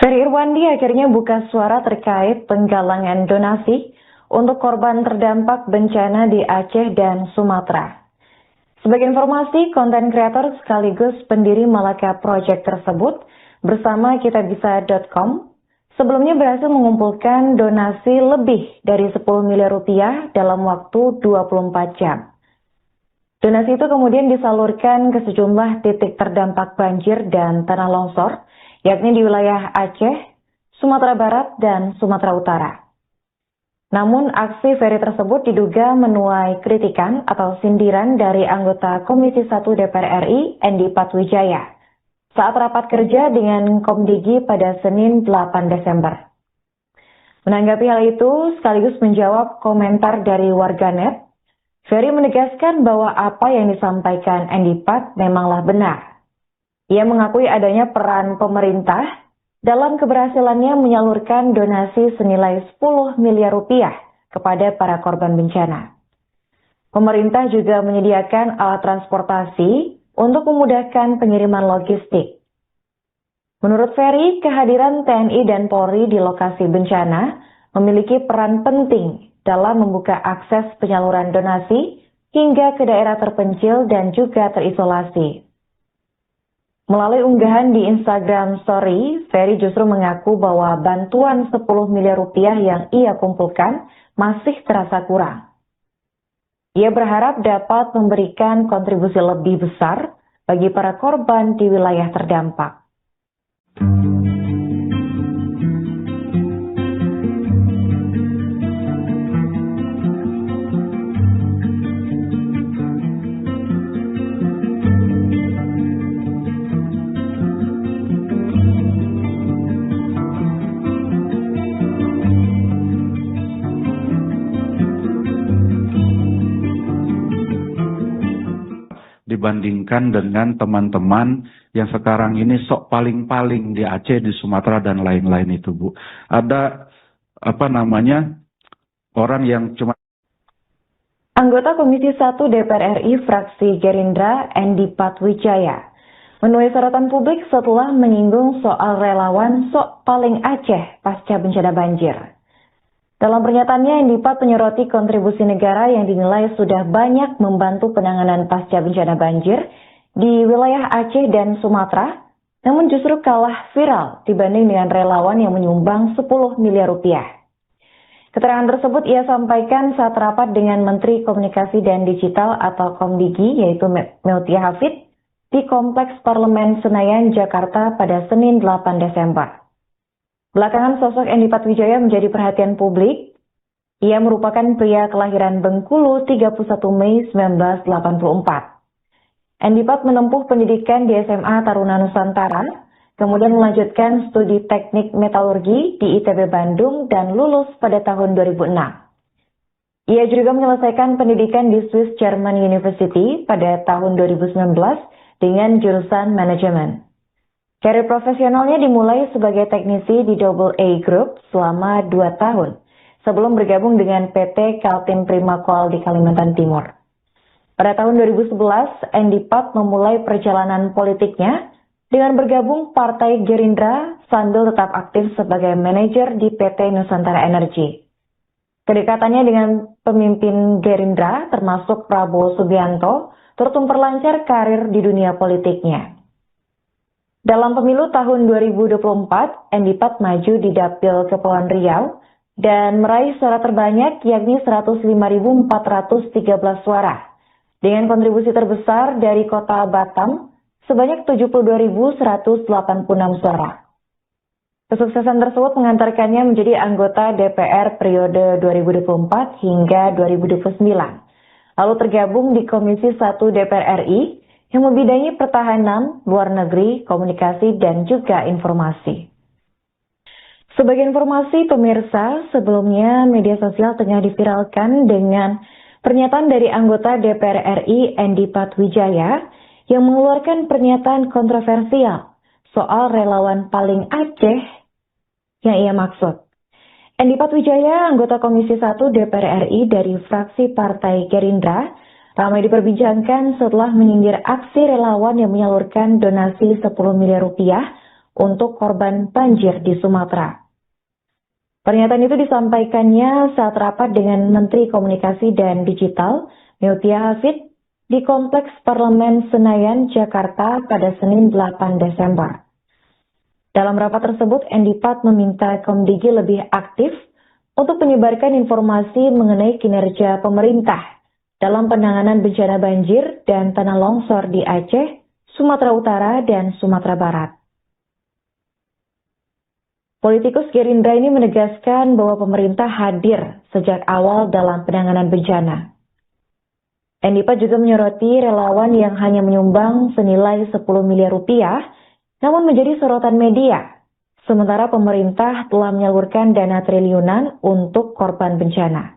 Ferry Irwandi akhirnya buka suara terkait penggalangan donasi untuk korban terdampak bencana di Aceh dan Sumatera. Sebagai informasi, konten kreator sekaligus pendiri Malaka Project tersebut bersama kitabisa.com sebelumnya berhasil mengumpulkan donasi lebih dari 10 miliar rupiah dalam waktu 24 jam. Donasi itu kemudian disalurkan ke sejumlah titik terdampak banjir dan tanah longsor, yakni di wilayah Aceh, Sumatera Barat, dan Sumatera Utara. Namun aksi Ferry tersebut diduga menuai kritikan atau sindiran dari anggota Komisi 1 DPR RI, Endi Patwijaya, saat rapat kerja dengan Komdigi pada Senin 8 Desember. Menanggapi hal itu, sekaligus menjawab komentar dari warganet, Ferry menegaskan bahwa apa yang disampaikan Endi Pat memanglah benar. Ia mengakui adanya peran pemerintah dalam keberhasilannya menyalurkan donasi senilai 10 miliar rupiah kepada para korban bencana. Pemerintah juga menyediakan alat transportasi untuk memudahkan pengiriman logistik. Menurut Ferry, kehadiran TNI dan Polri di lokasi bencana memiliki peran penting dalam membuka akses penyaluran donasi hingga ke daerah terpencil dan juga terisolasi. Melalui unggahan di Instagram Story, Ferry justru mengaku bahwa bantuan 10 miliar rupiah yang ia kumpulkan masih terasa kurang. Ia berharap dapat memberikan kontribusi lebih besar bagi para korban di wilayah terdampak. Dibandingkan dengan teman-teman yang sekarang ini sok paling-paling di Aceh, di Sumatera, dan lain-lain itu, Bu. Ada, orang yang cuma... Anggota Komisi 1 DPR RI fraksi Gerindra, Endi Patwijaya, menuai sorotan publik setelah menyinggung soal relawan sok paling Aceh pasca bencana banjir. Dalam pernyataannya, Endi Pat menyoroti kontribusi negara yang dinilai sudah banyak membantu penanganan pasca bencana banjir di wilayah Aceh dan Sumatera, namun justru kalah viral dibanding dengan relawan yang menyumbang 10 miliar rupiah. Keterangan tersebut ia sampaikan saat rapat dengan Menteri Komunikasi dan Digital atau Komdigi, yaitu Meutia Hafid, di Kompleks Parlemen Senayan, Jakarta pada Senin 8 Desember. Belakangan sosok Endi Patwijaya menjadi perhatian publik. Ia merupakan pria kelahiran Bengkulu 31 Mei 1984. Endi Pat menempuh pendidikan di SMA Taruna Nusantara, kemudian melanjutkan studi teknik metalurgi di ITB Bandung dan lulus pada tahun 2006. Ia juga menyelesaikan pendidikan di Swiss German University pada tahun 2019 dengan jurusan manajemen. Karir profesionalnya dimulai sebagai teknisi di AA Group selama 2 tahun sebelum bergabung dengan PT Kaltim Primaqual di Kalimantan Timur. Pada tahun 2011, Endi Pat memulai perjalanan politiknya dengan bergabung Partai Gerindra sambil tetap aktif sebagai manajer di PT Nusantara Energi. Kedekatannya dengan pemimpin Gerindra termasuk Prabowo Subianto turut memperlancar karir di dunia politiknya. Dalam pemilu tahun 2024, Endi Pat maju di Dapil Kepulauan Riau dan meraih suara terbanyak yakni 105.413 suara dengan kontribusi terbesar dari kota Batam sebanyak 72.186 suara. Kesuksesan tersebut mengantarkannya menjadi anggota DPR periode 2024 hingga 2029. Lalu tergabung di Komisi 1 DPR RI yang membidangi pertahanan, luar negeri, komunikasi, dan juga informasi. Sebagai informasi pemirsa, sebelumnya media sosial tengah diviralkan dengan pernyataan dari anggota DPR RI Endi Patwijaya yang mengeluarkan pernyataan kontroversial soal relawan paling Aceh yang ia maksud. Endi Patwijaya, anggota Komisi 1 DPR RI dari fraksi Partai Gerindra, ramai diperbincangkan setelah menyindir aksi relawan yang menyalurkan donasi 10 miliar rupiah untuk korban banjir di Sumatera. Pernyataan itu disampaikannya saat rapat dengan Menteri Komunikasi dan Digital, Mutia Hafid, di Kompleks Parlemen Senayan, Jakarta pada Senin 8 Desember. Dalam rapat tersebut, Endipat meminta Komdigi lebih aktif untuk menyebarkan informasi mengenai kinerja pemerintah dalam penanganan bencana banjir dan tanah longsor di Aceh, Sumatera Utara, dan Sumatera Barat. Politikus Gerindra ini menegaskan bahwa pemerintah hadir sejak awal dalam penanganan bencana. Endipat juga menyoroti relawan yang hanya menyumbang senilai 10 miliar rupiah, namun menjadi sorotan media. Sementara pemerintah telah menyalurkan dana triliunan untuk korban bencana.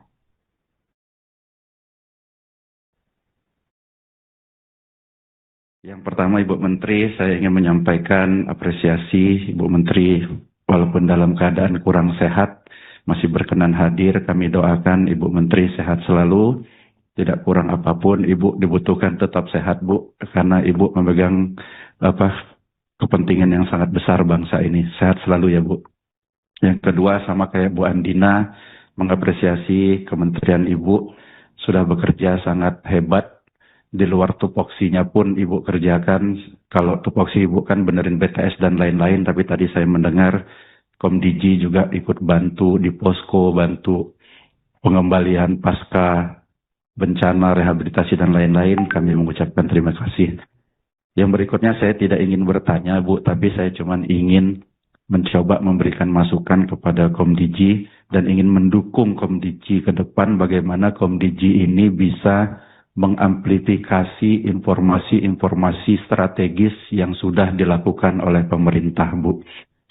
Yang pertama, Ibu Menteri, saya ingin menyampaikan apresiasi Ibu Menteri, walaupun dalam keadaan kurang sehat, masih berkenan hadir. Kami doakan Ibu Menteri sehat selalu, tidak kurang apapun. Ibu dibutuhkan tetap sehat, Bu, karena Ibu memegang kepentingan yang sangat besar bangsa ini. Sehat selalu ya, Bu. Yang kedua, sama kayak Bu Andina, mengapresiasi Kementerian Ibu sudah bekerja sangat hebat. Di luar tupoksinya pun Ibu kerjakan. Kalau tupoksi Ibu kan benerin BTS dan lain-lain, tapi tadi saya mendengar Komdigi juga ikut bantu di posko, bantu pengembalian pasca bencana, rehabilitasi dan lain-lain. Kami mengucapkan terima kasih. Yang berikutnya saya tidak ingin bertanya, Bu, tapi saya cuma ingin mencoba memberikan masukan kepada Komdigi dan ingin mendukung Komdigi ke depan bagaimana Komdigi ini bisa mengamplifikasi informasi-informasi strategis yang sudah dilakukan oleh pemerintah, Bu.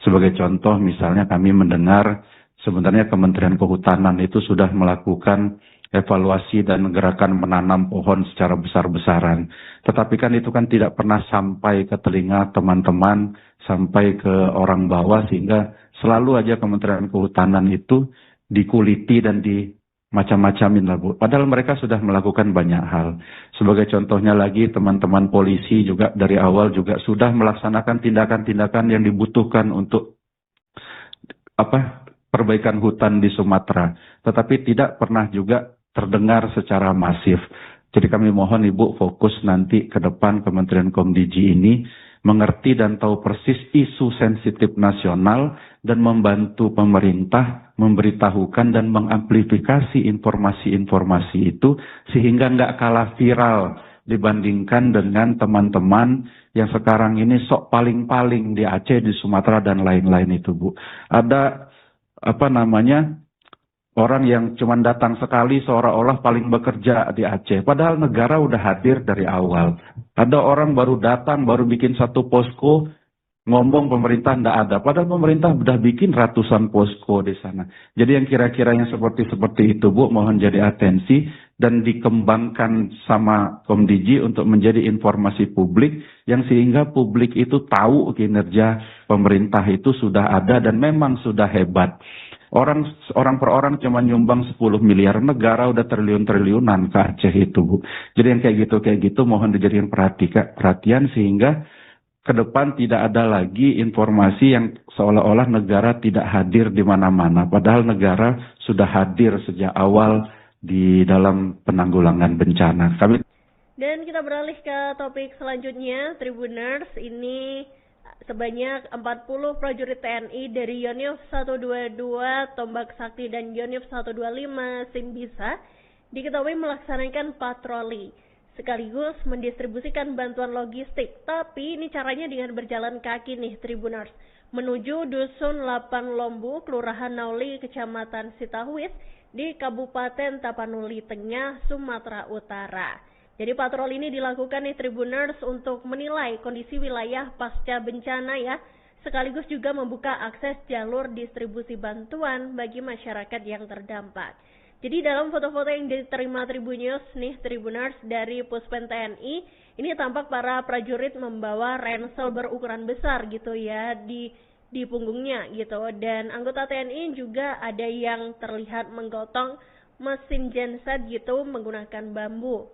Sebagai contoh, misalnya kami mendengar sebenarnya Kementerian Kehutanan itu sudah melakukan evaluasi dan gerakan menanam pohon secara besar-besaran. Tetapi kan itu kan tidak pernah sampai ke telinga teman-teman, sampai ke orang bawah, sehingga selalu aja Kementerian Kehutanan itu dikuliti dan macam-macamin lah, Bu. Padahal mereka sudah melakukan banyak hal. Sebagai contohnya lagi, teman-teman polisi juga dari awal juga sudah melaksanakan tindakan-tindakan yang dibutuhkan untuk perbaikan hutan di Sumatera. Tetapi tidak pernah juga terdengar secara masif. Jadi kami mohon Ibu fokus nanti ke depan Kementerian Komdigi ini mengerti dan tahu persis isu sensitif nasional dan membantu pemerintah memberitahukan dan mengamplifikasi informasi-informasi itu sehingga nggak kalah viral dibandingkan dengan teman-teman yang sekarang ini sok paling-paling di Aceh, di Sumatera dan lain-lain itu, Bu. Ada orang yang cuma datang sekali seolah-olah paling bekerja di Aceh. Padahal negara udah hadir dari awal. Ada orang baru datang, baru bikin satu posko, ngomong pemerintah nggak ada. Padahal pemerintah sudah bikin ratusan posko di sana. Jadi yang kira-kira yang seperti itu, Bu, mohon jadi atensi dan dikembangkan sama Komdigi untuk menjadi informasi publik yang sehingga publik itu tahu kinerja pemerintah itu sudah ada dan memang sudah hebat. Orang per orang cuma nyumbang 10 miliar, negara udah triliun-triliunan ke Aceh itu, Bu. Jadi yang kayak gitu mohon dijadikan perhatian sehingga ke depan tidak ada lagi informasi yang seolah-olah negara tidak hadir di mana-mana. Padahal negara sudah hadir sejak awal di dalam penanggulangan bencana. Dan kita beralih ke topik selanjutnya, Tribuners. Ini sebanyak 40 prajurit TNI dari Yonif 122, Tombak Sakti dan Yonif 125, Simbisa diketahui melaksanakan patroli sekaligus mendistribusikan bantuan logistik. Tapi ini caranya dengan berjalan kaki nih, Tribuners, menuju Dusun 8 Lombu, Kelurahan Nauli, Kecamatan Sitahwis di Kabupaten Tapanuli Tengah, Sumatera Utara. Jadi patroli ini dilakukan nih, Tribuners, untuk menilai kondisi wilayah pasca bencana ya, sekaligus juga membuka akses jalur distribusi bantuan bagi masyarakat yang terdampak. Jadi dalam foto-foto yang diterima Tribunnews nih, Tribuners, dari Puspen TNI, ini tampak para prajurit membawa ransel berukuran besar gitu ya di punggungnya gitu. Dan anggota TNI juga ada yang terlihat menggotong mesin genset gitu menggunakan bambu.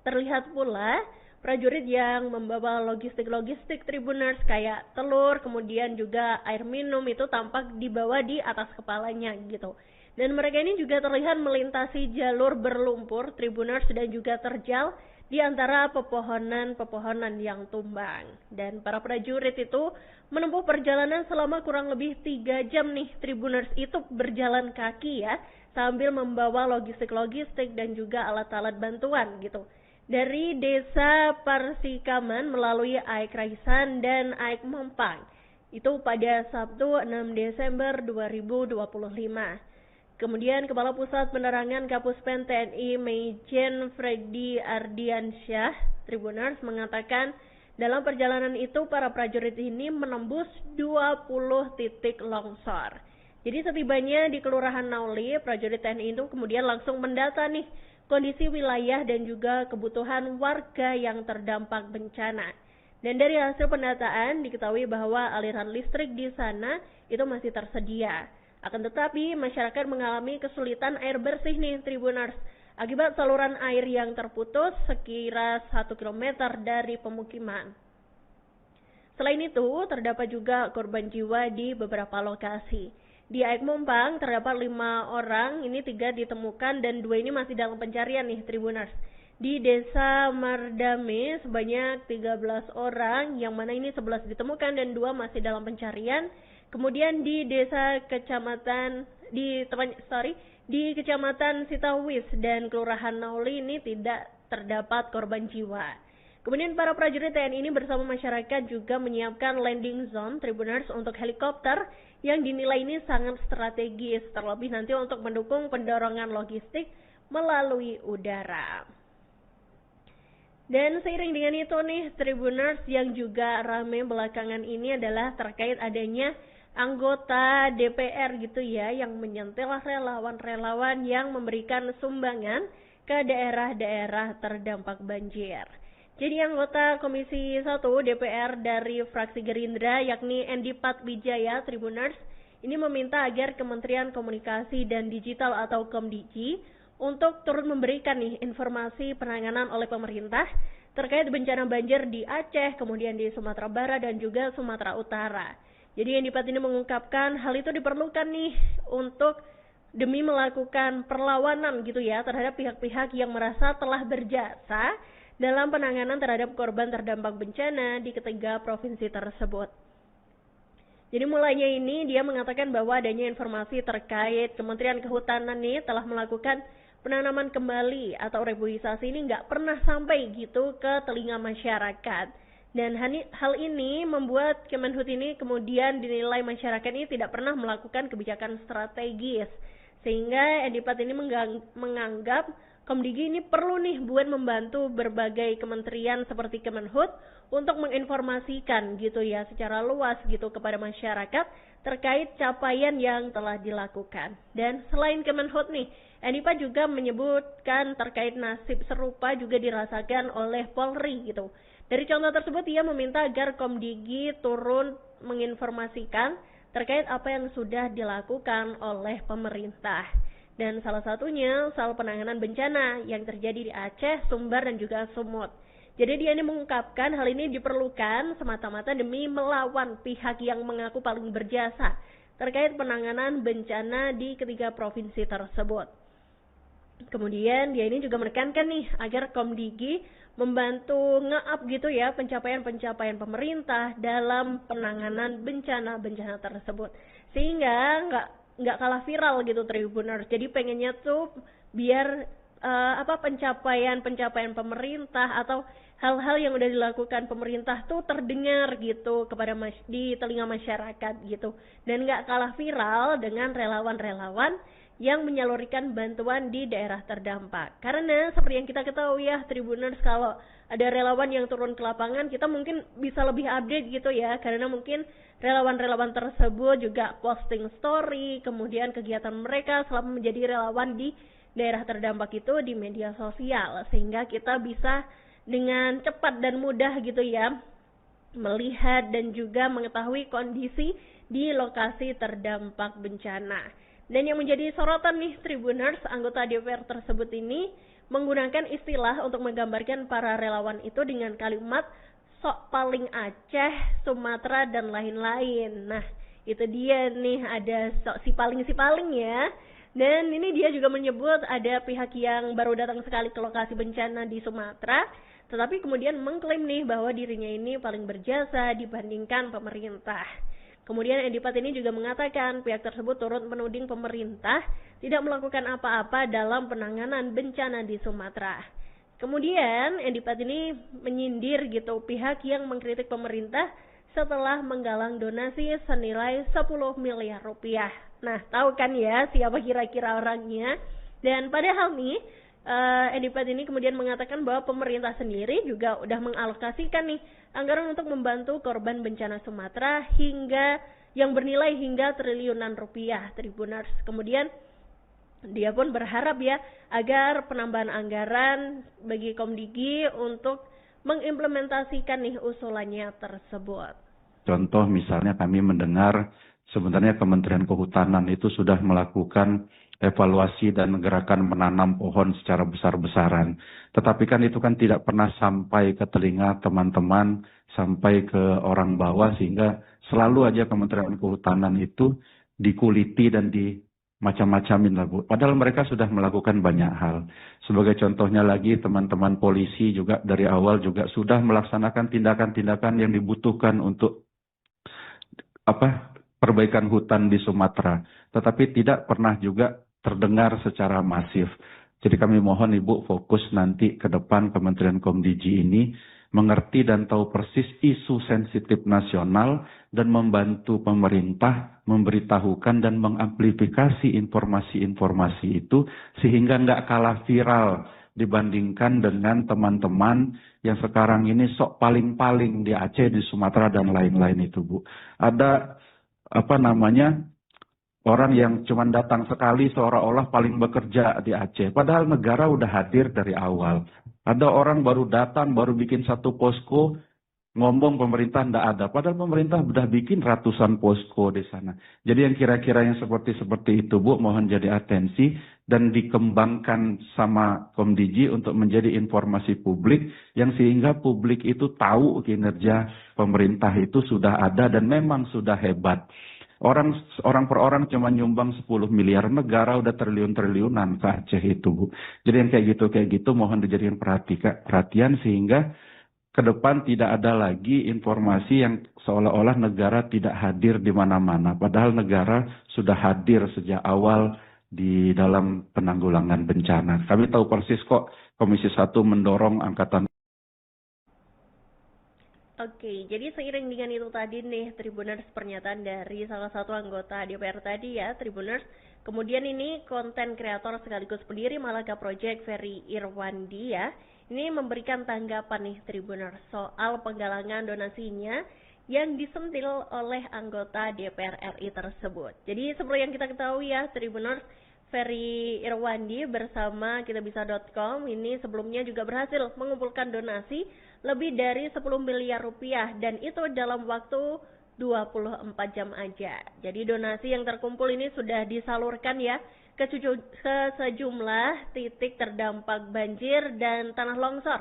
Terlihat pula prajurit yang membawa logistik-logistik Tribuners kayak telur, kemudian juga air minum itu tampak dibawa di atas kepalanya gitu. Dan mereka ini juga terlihat melintasi jalur berlumpur Tribuners dan juga terjal di antara pepohonan-pepohonan yang tumbang. Dan para prajurit itu menempuh perjalanan selama kurang lebih 3 jam nih. Tribuners itu berjalan kaki ya, sambil membawa logistik-logistik dan juga alat-alat bantuan gitu. Dari desa Parsikaman melalui Aik Raisan dan Aik Mampang. Itu pada Sabtu 6 Desember 2025. Kemudian Kepala Pusat Penerangan Kapuspen TNI Maijen Freddy Ardiansyah Tribuners mengatakan dalam perjalanan itu para prajurit ini menembus 20 titik longsor. Jadi setibanya di Kelurahan Nauli, prajurit TNI itu kemudian langsung mendata nih kondisi wilayah dan juga kebutuhan warga yang terdampak bencana. Dan dari hasil pendataan diketahui bahwa aliran listrik di sana itu masih tersedia. Akan tetapi masyarakat mengalami kesulitan air bersih nih Tribuners akibat saluran air yang terputus sekira 1 km dari pemukiman. Selain itu terdapat juga korban jiwa di beberapa lokasi. Di Aik Mumpang terdapat 5 orang, ini 3 ditemukan dan 2 ini masih dalam pencarian nih Tribuners. Di Desa Mardame sebanyak 13 orang, yang mana ini 11 ditemukan dan 2 masih dalam pencarian. Kemudian di Kecamatan Sitawis dan Kelurahan Nauli ini tidak terdapat korban jiwa. Kemudian para prajurit TNI ini bersama masyarakat juga menyiapkan landing zone Tribuners untuk helikopter yang dinilai ini sangat strategis, terlebih nanti untuk mendukung pendorongan logistik melalui udara. Dan seiring dengan itu nih Tribuners yang juga ramai belakangan ini adalah terkait adanya anggota DPR gitu ya yang menyentil relawan-relawan yang memberikan sumbangan ke daerah-daerah terdampak banjir. Jadi anggota Komisi 1 DPR dari fraksi Gerindra yakni Endi Patwijaya Tribuners ini meminta agar Kementerian Komunikasi dan Digital atau Komdigi untuk turut memberikan nih informasi penanganan oleh pemerintah terkait bencana banjir di Aceh, kemudian di Sumatera Barat dan juga Sumatera Utara. Jadi Endi Pat ini mengungkapkan hal itu diperlukan nih untuk demi melakukan perlawanan gitu ya terhadap pihak-pihak yang merasa telah berjasa dalam penanganan terhadap korban terdampak bencana di ketiga provinsi tersebut. Jadi mulainya ini dia mengatakan bahwa adanya informasi terkait Kementerian Kehutanan nih telah melakukan penanaman kembali atau reboisasi ini nggak pernah sampai gitu ke telinga masyarakat. Dan hal ini membuat Kemenhut ini kemudian dinilai masyarakat ini tidak pernah melakukan kebijakan strategis. Sehingga Endi Pat ini menganggap Komdigi ini perlu nih buat membantu berbagai kementerian seperti Kemenhut untuk menginformasikan gitu ya secara luas gitu kepada masyarakat terkait capaian yang telah dilakukan. Dan selain Kemenhut nih, Endi Pat juga menyebutkan terkait nasib serupa juga dirasakan oleh Polri gitu. Dari contoh tersebut ia meminta agar Komdigi turun menginformasikan terkait apa yang sudah dilakukan oleh pemerintah. Dan salah satunya soal penanganan bencana yang terjadi di Aceh, Sumbar dan juga Sumut. Jadi dia ini mengungkapkan hal ini diperlukan semata-mata demi melawan pihak yang mengaku paling berjasa terkait penanganan bencana di ketiga provinsi tersebut. Kemudian dia ini juga menekankan nih agar Komdigi membantu nge-up gitu ya pencapaian-pencapaian pemerintah dalam penanganan bencana-bencana tersebut sehingga nggak kalah viral gitu Tribuners. Jadi pengennya tuh biar pencapaian pemerintah atau hal-hal yang udah dilakukan pemerintah tuh terdengar gitu kepada di telinga masyarakat gitu dan nggak kalah viral dengan relawan-relawan yang menyalurkan bantuan di daerah terdampak. Karena seperti yang kita ketahui ya Tribuners, kalau ada relawan yang turun ke lapangan kita mungkin bisa lebih update gitu ya, karena mungkin relawan-relawan tersebut juga posting story kemudian kegiatan mereka selama menjadi relawan di daerah terdampak itu di media sosial, sehingga kita bisa dengan cepat dan mudah gitu ya melihat dan juga mengetahui kondisi di lokasi terdampak bencana. Dan yang menjadi sorotan nih Tribuners, anggota DPR tersebut ini menggunakan istilah untuk menggambarkan para relawan itu dengan kalimat sok paling Aceh, Sumatera, dan lain-lain. Nah, itu dia nih, ada sok si paling ya. Dan ini dia juga menyebut ada pihak yang baru datang sekali ke lokasi bencana di Sumatera, tetapi kemudian mengklaim nih bahwa dirinya ini paling berjasa dibandingkan pemerintah. Kemudian Endipat ini juga mengatakan pihak tersebut turut menuding pemerintah tidak melakukan apa-apa dalam penanganan bencana di Sumatera. Kemudian Endipat ini menyindir gitu pihak yang mengkritik pemerintah setelah menggalang donasi senilai 10 miliar rupiah. Nah, tahu kan ya siapa kira-kira orangnya? Dan padahal nih Endipat ini kemudian mengatakan bahwa pemerintah sendiri juga udah mengalokasikan nih anggaran untuk membantu korban bencana Sumatera yang bernilai hingga triliunan rupiah, Tribuners. Kemudian dia pun berharap ya agar penambahan anggaran bagi Komdigi untuk mengimplementasikan nih usulannya tersebut. Contoh misalnya kami mendengar sebenarnya Kementerian Kehutanan itu sudah melakukan evaluasi dan gerakan menanam pohon secara besar-besaran. Tetapi kan itu kan tidak pernah sampai ke telinga teman-teman, sampai ke orang bawah, sehingga selalu aja Kementerian Kehutanan itu dikuliti dan macam-macamin lah, Bu. Padahal mereka sudah melakukan banyak hal. Sebagai contohnya lagi, teman-teman polisi juga dari awal juga sudah melaksanakan tindakan-tindakan yang dibutuhkan untuk perbaikan hutan di Sumatera. Tetapi tidak pernah juga terdengar secara masif. Jadi kami mohon Ibu fokus nanti ke depan Kementerian Komdigi ini mengerti dan tahu persis isu sensitif nasional dan membantu pemerintah memberitahukan dan mengamplifikasi informasi-informasi itu sehingga nggak kalah viral dibandingkan dengan teman-teman yang sekarang ini sok paling-paling di Aceh, di Sumatera, dan lain-lain itu, Bu. Ada orang yang cuma datang sekali seolah-olah paling bekerja di Aceh. Padahal negara udah hadir dari awal. Ada orang baru datang, baru bikin satu posko, ngomong pemerintah ndak ada. Padahal pemerintah sudah bikin ratusan posko di sana. Jadi yang kira-kira yang seperti itu, Bu, mohon jadi atensi dan dikembangkan sama Komdigi untuk menjadi informasi publik yang sehingga publik itu tahu kinerja pemerintah itu sudah ada dan memang sudah hebat. Orang per orang cuma nyumbang 10 miliar, negara udah triliun-triliunan ke Aceh itu, Bu. Jadi yang kayak gitu mohon dijadikan perhatian sehingga ke depan tidak ada lagi informasi yang seolah-olah negara tidak hadir di mana-mana. Padahal negara sudah hadir sejak awal di dalam penanggulangan bencana. Kami tahu persis kok Komisi 1 mendorong angkatan. Oke, jadi seiring dengan itu tadi nih Tribuners, pernyataan dari salah satu anggota DPR tadi ya Tribuners. Kemudian ini konten kreator sekaligus pendiri Malaka Project Ferry Irwandi ya, ini memberikan tanggapan nih Tribuners soal penggalangan donasinya yang disentil oleh anggota DPR RI tersebut. Jadi seperti yang kita ketahui ya Tribuners, Ferry Irwandi bersama kitabisa.com ini sebelumnya juga berhasil mengumpulkan donasi lebih dari 10 miliar rupiah dan itu dalam waktu 24 jam aja. Jadi donasi yang terkumpul ini sudah disalurkan ya ke sejumlah titik terdampak banjir dan tanah longsor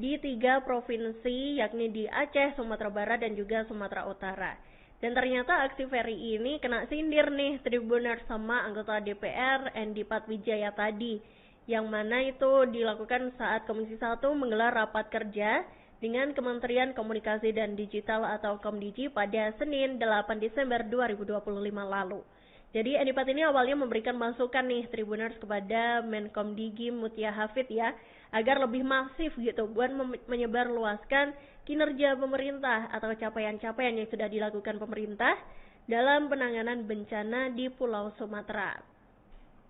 di 3 provinsi yakni di Aceh, Sumatera Barat dan juga Sumatera Utara. Dan ternyata aksi Ferry ini kena sindir nih Tribuners sama anggota DPR Endipat Wijaya tadi, yang mana itu dilakukan saat Komisi 1 menggelar rapat kerja dengan Kementerian Komunikasi dan Digital atau Komdigi pada Senin 8 Desember 2025 lalu. Jadi Endipat ini awalnya memberikan masukan nih Tribuners kepada Menkomdigi Mutia Hafid ya, agar lebih masif gitu buat menyebarluaskan kinerja pemerintah atau capaian-capaian yang sudah dilakukan pemerintah dalam penanganan bencana di Pulau Sumatera.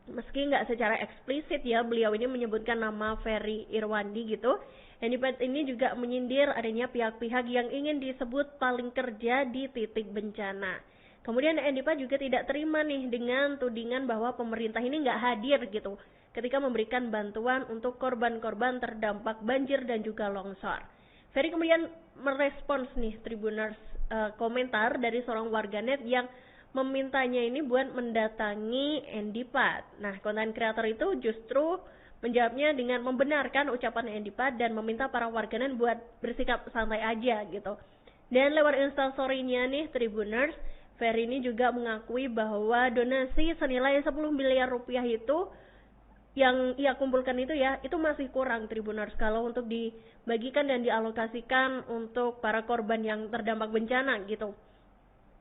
Meski nggak secara eksplisit ya beliau ini menyebutkan nama Ferry Irwandi gitu, Endipat ini juga menyindir adanya pihak-pihak yang ingin disebut paling kerja di titik bencana. Kemudian Endipat juga tidak terima nih dengan tudingan bahwa pemerintah ini nggak hadir gitu ketika memberikan bantuan untuk korban-korban terdampak banjir dan juga longsor. Ferry kemudian merespons nih Tribuners komentar dari seorang warganet yang memintanya ini buat mendatangi Endipat. Nah, konten kreator itu justru menjawabnya dengan membenarkan ucapan Endipat dan meminta para warganet buat bersikap santai aja gitu. Dan lewat instastory-nya nih Tribuners, Ferry ini juga mengakui bahwa donasi senilai 10 miliar rupiah itu yang ia kumpulkan itu ya, itu masih kurang Tribuners kalau untuk dibagikan dan dialokasikan untuk para korban yang terdampak bencana gitu.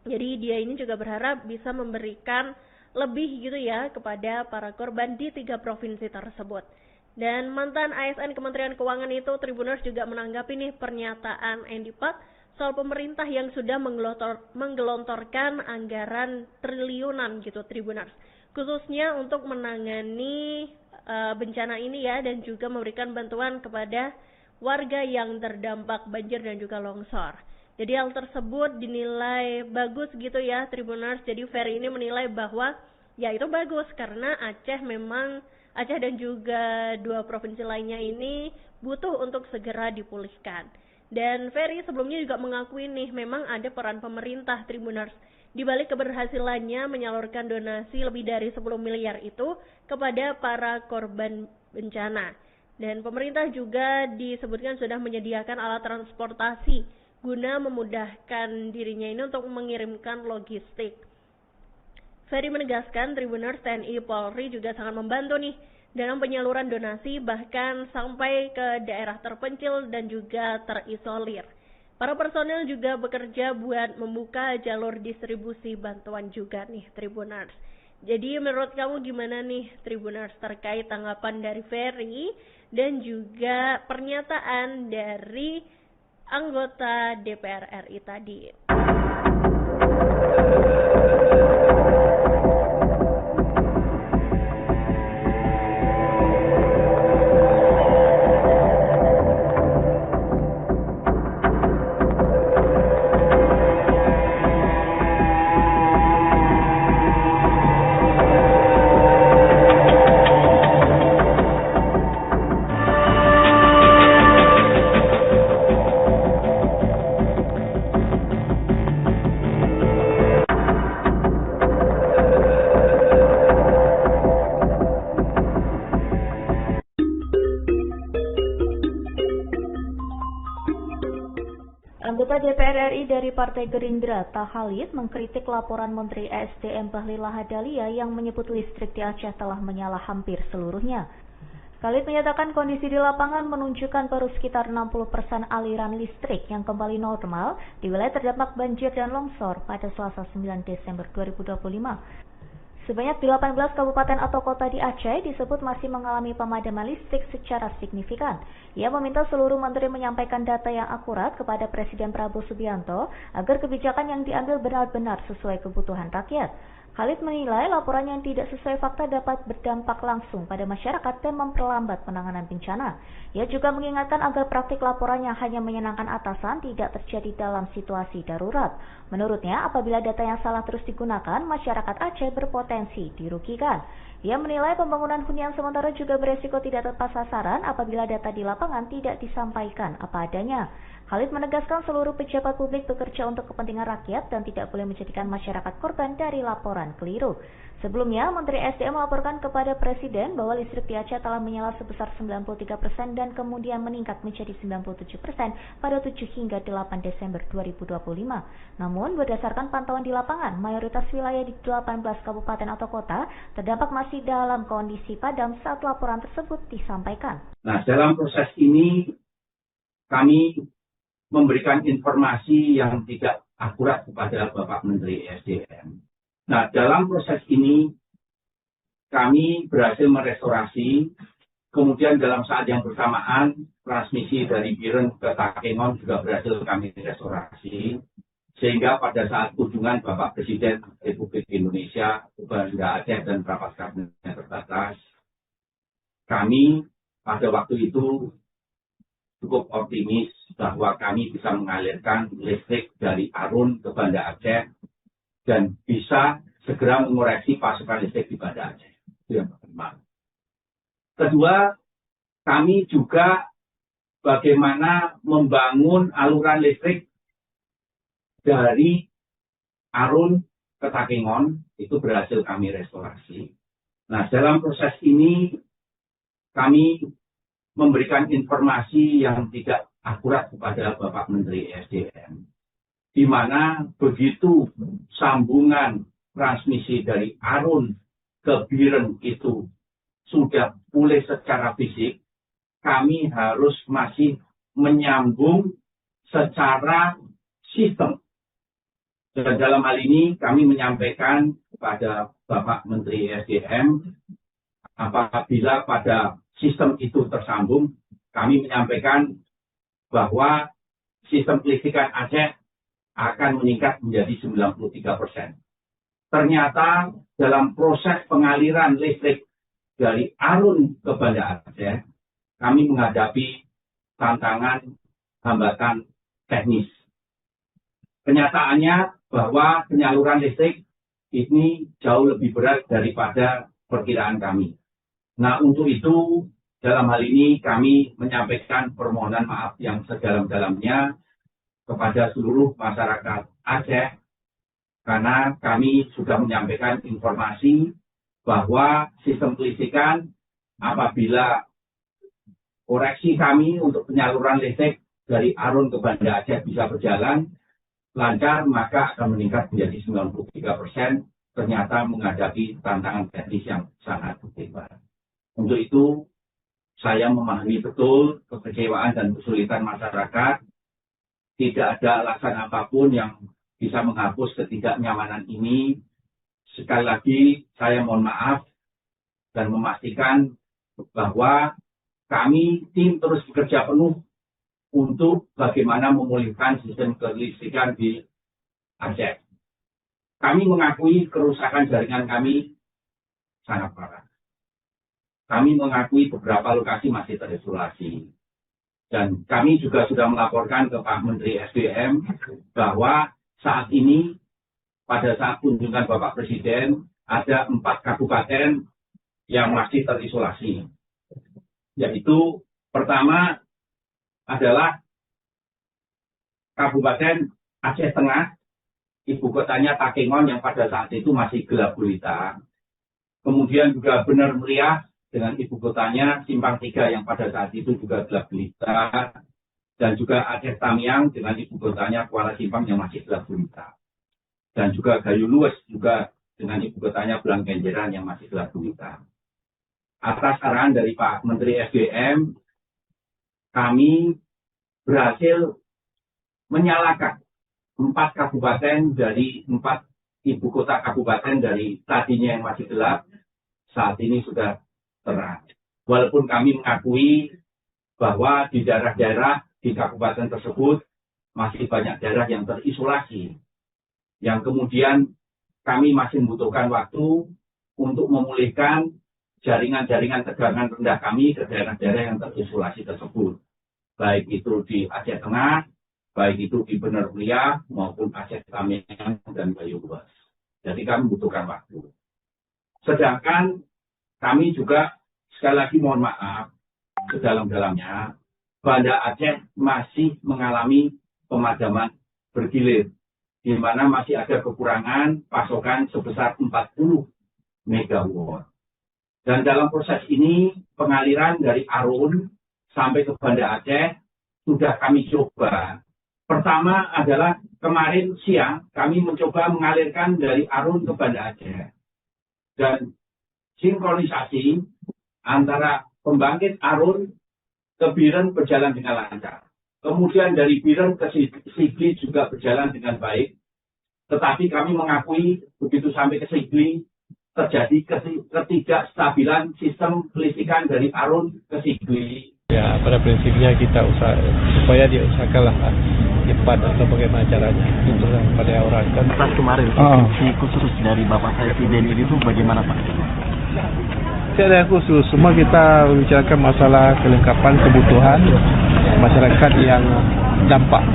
Jadi dia ini juga berharap bisa memberikan lebih gitu ya kepada para korban di 3 provinsi tersebut. Dan mantan ASN Kementerian Keuangan itu Tribuners juga menanggapi nih pernyataan Endipat soal pemerintah yang sudah menggelontorkan anggaran triliunan gitu Tribuners, khususnya untuk menangani bencana ini ya, dan juga memberikan bantuan kepada warga yang terdampak banjir dan juga longsor. Jadi hal tersebut dinilai bagus gitu ya Tribuners. Jadi Ferry ini menilai bahwa ya itu bagus karena Aceh dan juga 2 provinsi lainnya ini butuh untuk segera dipulihkan. Dan Ferry sebelumnya juga mengakui nih memang ada peran pemerintah Tribuners di balik keberhasilannya menyalurkan donasi lebih dari 10 miliar itu kepada para korban bencana. Dan pemerintah juga disebutkan sudah menyediakan alat transportasi guna memudahkan dirinya ini untuk mengirimkan logistik. Ferry menegaskan Tribuners TNI Polri juga sangat membantu nih dalam penyaluran donasi bahkan sampai ke daerah terpencil dan juga terisolir. Para personel juga bekerja buat membuka jalur distribusi bantuan juga nih Tribuners. Jadi menurut kamu gimana nih Tribuners terkait tanggapan dari Ferry dan juga pernyataan dari anggota DPR RI tadi? Anggota DPR RI dari Partai Gerindra, Tahalis, mengkritik laporan Menteri ESDM Bahlil Lahadalia yang menyebut listrik di Aceh telah menyala hampir seluruhnya. Khalid menyatakan kondisi di lapangan menunjukkan baru sekitar 60% aliran listrik yang kembali normal di wilayah terdampak banjir dan longsor pada Selasa 9 Desember 2025. Sebanyak 18 kabupaten atau kota di Aceh disebut masih mengalami pemadaman listrik secara signifikan. Ia meminta seluruh menteri menyampaikan data yang akurat kepada Presiden Prabowo Subianto agar kebijakan yang diambil benar-benar sesuai kebutuhan rakyat. Khalid menilai laporan yang tidak sesuai fakta dapat berdampak langsung pada masyarakat dan memperlambat penanganan bencana. Ia juga mengingatkan agar praktik laporan yang hanya menyenangkan atasan tidak terjadi dalam situasi darurat. Menurutnya, apabila data yang salah terus digunakan, masyarakat Aceh berpotensi dirugikan. Ia menilai pembangunan hunian sementara juga beresiko tidak tepat sasaran apabila data di lapangan tidak disampaikan apa adanya. Khalid menegaskan seluruh pejabat publik bekerja untuk kepentingan rakyat dan tidak boleh menjadikan masyarakat korban dari laporan keliru. Sebelumnya, Menteri SDM melaporkan kepada Presiden bahwa listrik di Aceh telah menyala sebesar 93% dan kemudian meningkat menjadi 97% pada 7 hingga 8 Desember 2025. Namun, berdasarkan pantauan di lapangan, mayoritas wilayah di 18 kabupaten atau kota terdampak masih dalam kondisi padam saat laporan tersebut disampaikan. Nah, dalam proses ini kami memberikan informasi yang tidak akurat kepada Bapak Menteri SDM. Nah, dalam proses ini kami berhasil merestorasi, kemudian dalam saat yang bersamaan transmisi dari Biren ke Takengon juga berhasil kami restorasi, sehingga pada saat kunjungan Bapak Presiden Republik Indonesia ke Banda Aceh dan rapat kabinet terbatas, kami pada waktu itu cukup optimis bahwa kami bisa mengalirkan listrik dari Arun ke Banda Aceh dan bisa segera mengoreksi pasokan listrik di Banda Aceh. Itu yang pertama. Kedua, kami juga bagaimana membangun aluran listrik dari Arun ke Takengon, itu berhasil kami restorasi. Nah, dalam proses ini kami memberikan informasi yang tidak akurat kepada Bapak Menteri SDM, di mana begitu sambungan transmisi dari Arun ke Biren itu sudah pulih secara fisik, kami harus masih menyambung secara sistem. Dan dalam hal ini kami menyampaikan kepada Bapak Menteri SDM, apabila pada sistem itu tersambung, kami menyampaikan bahwa sistem kelistrikan Aceh akan meningkat menjadi 93%. Ternyata dalam proses pengaliran listrik dari Arun ke Banda Aceh, kami menghadapi tantangan hambatan teknis. Kenyataannya bahwa penyaluran listrik ini jauh lebih berat daripada perkiraan kami. Nah, untuk itu dalam hal ini kami menyampaikan permohonan maaf yang sedalam-dalamnya kepada seluruh masyarakat Aceh, karena kami sudah menyampaikan informasi bahwa sistem kelistrikan apabila koreksi kami untuk penyaluran listrik dari Arun ke Banda Aceh bisa berjalan lancar, maka akan meningkat menjadi 93%, ternyata menghadapi tantangan teknis yang sangat hebat. Untuk itu, saya memahami betul kekecewaan dan kesulitan masyarakat. Tidak ada alasan apapun yang bisa menghapus ketidaknyamanan ini. Sekali lagi, saya mohon maaf dan memastikan bahwa kami tim terus bekerja penuh untuk bagaimana memulihkan sistem kelistrikan di Aceh. Kami mengakui kerusakan jaringan kami sangat parah. Kami mengakui beberapa lokasi masih terisolasi. Dan kami juga sudah melaporkan ke Pak Menteri SDM bahwa saat ini, pada saat kunjungan Bapak Presiden, ada 4 kabupaten yang masih terisolasi. Yaitu, pertama adalah Kabupaten Aceh Tengah, ibu kotanya Takengon yang pada saat itu masih gelap gulita. Kemudian juga Bener Meriah, dengan ibu kotanya Simpang 3 yang pada saat itu juga gelap gulita, dan juga Aceh Tamiang dengan ibu kotanya Kuala Simpang yang masih gelap gulita, dan juga Gayo Luwes juga dengan ibu kotanya Belang Kenjeran yang masih gelap gulita. Atas arahan dari Pak Menteri SDM, kami berhasil menyalakan 4 kabupaten dari 4 ibu kota kabupaten dari tadinya yang masih gelap, saat ini sudah terang. Walaupun kami mengakui bahwa di daerah-daerah di kabupaten tersebut masih banyak daerah yang terisolasi, yang kemudian kami masih membutuhkan waktu untuk memulihkan jaringan-jaringan tegangan rendah kami ke daerah-daerah yang terisolasi tersebut, baik itu di Aceh Tengah, baik itu di Bener Meriah maupun Aceh Tamiang dan Gayo Luwes. Jadi kami membutuhkan waktu. Sedangkan kami juga sekali lagi mohon maaf sedalam-dalamnya, Banda Aceh masih mengalami pemadaman bergilir, di mana masih ada kekurangan pasokan sebesar 40 megawatt. Dan dalam proses ini, pengaliran dari Arun sampai ke Banda Aceh sudah kami coba. Pertama adalah kemarin siang kami mencoba mengalirkan dari Arun ke Banda Aceh. Dan sinkronisasi antara pembangkit Arun ke Biren berjalan dengan lancar. Kemudian dari Biren ke Sigli juga berjalan dengan baik. Tetapi kami mengakui begitu sampai ke Sigli terjadi ketidakstabilan sistem kelistrikan dari Arun ke Sigli. Ya, pada prinsipnya kita supaya diusahakanlah cepat atau bagaimana caranya itu pada orang kan. Pas kemarin khusus dari Bapak Presiden ini tuh bagaimana Pak? Tidak ada yang khusus, semua kita membicarakan masalah kelengkapan kebutuhan masyarakat yang dampak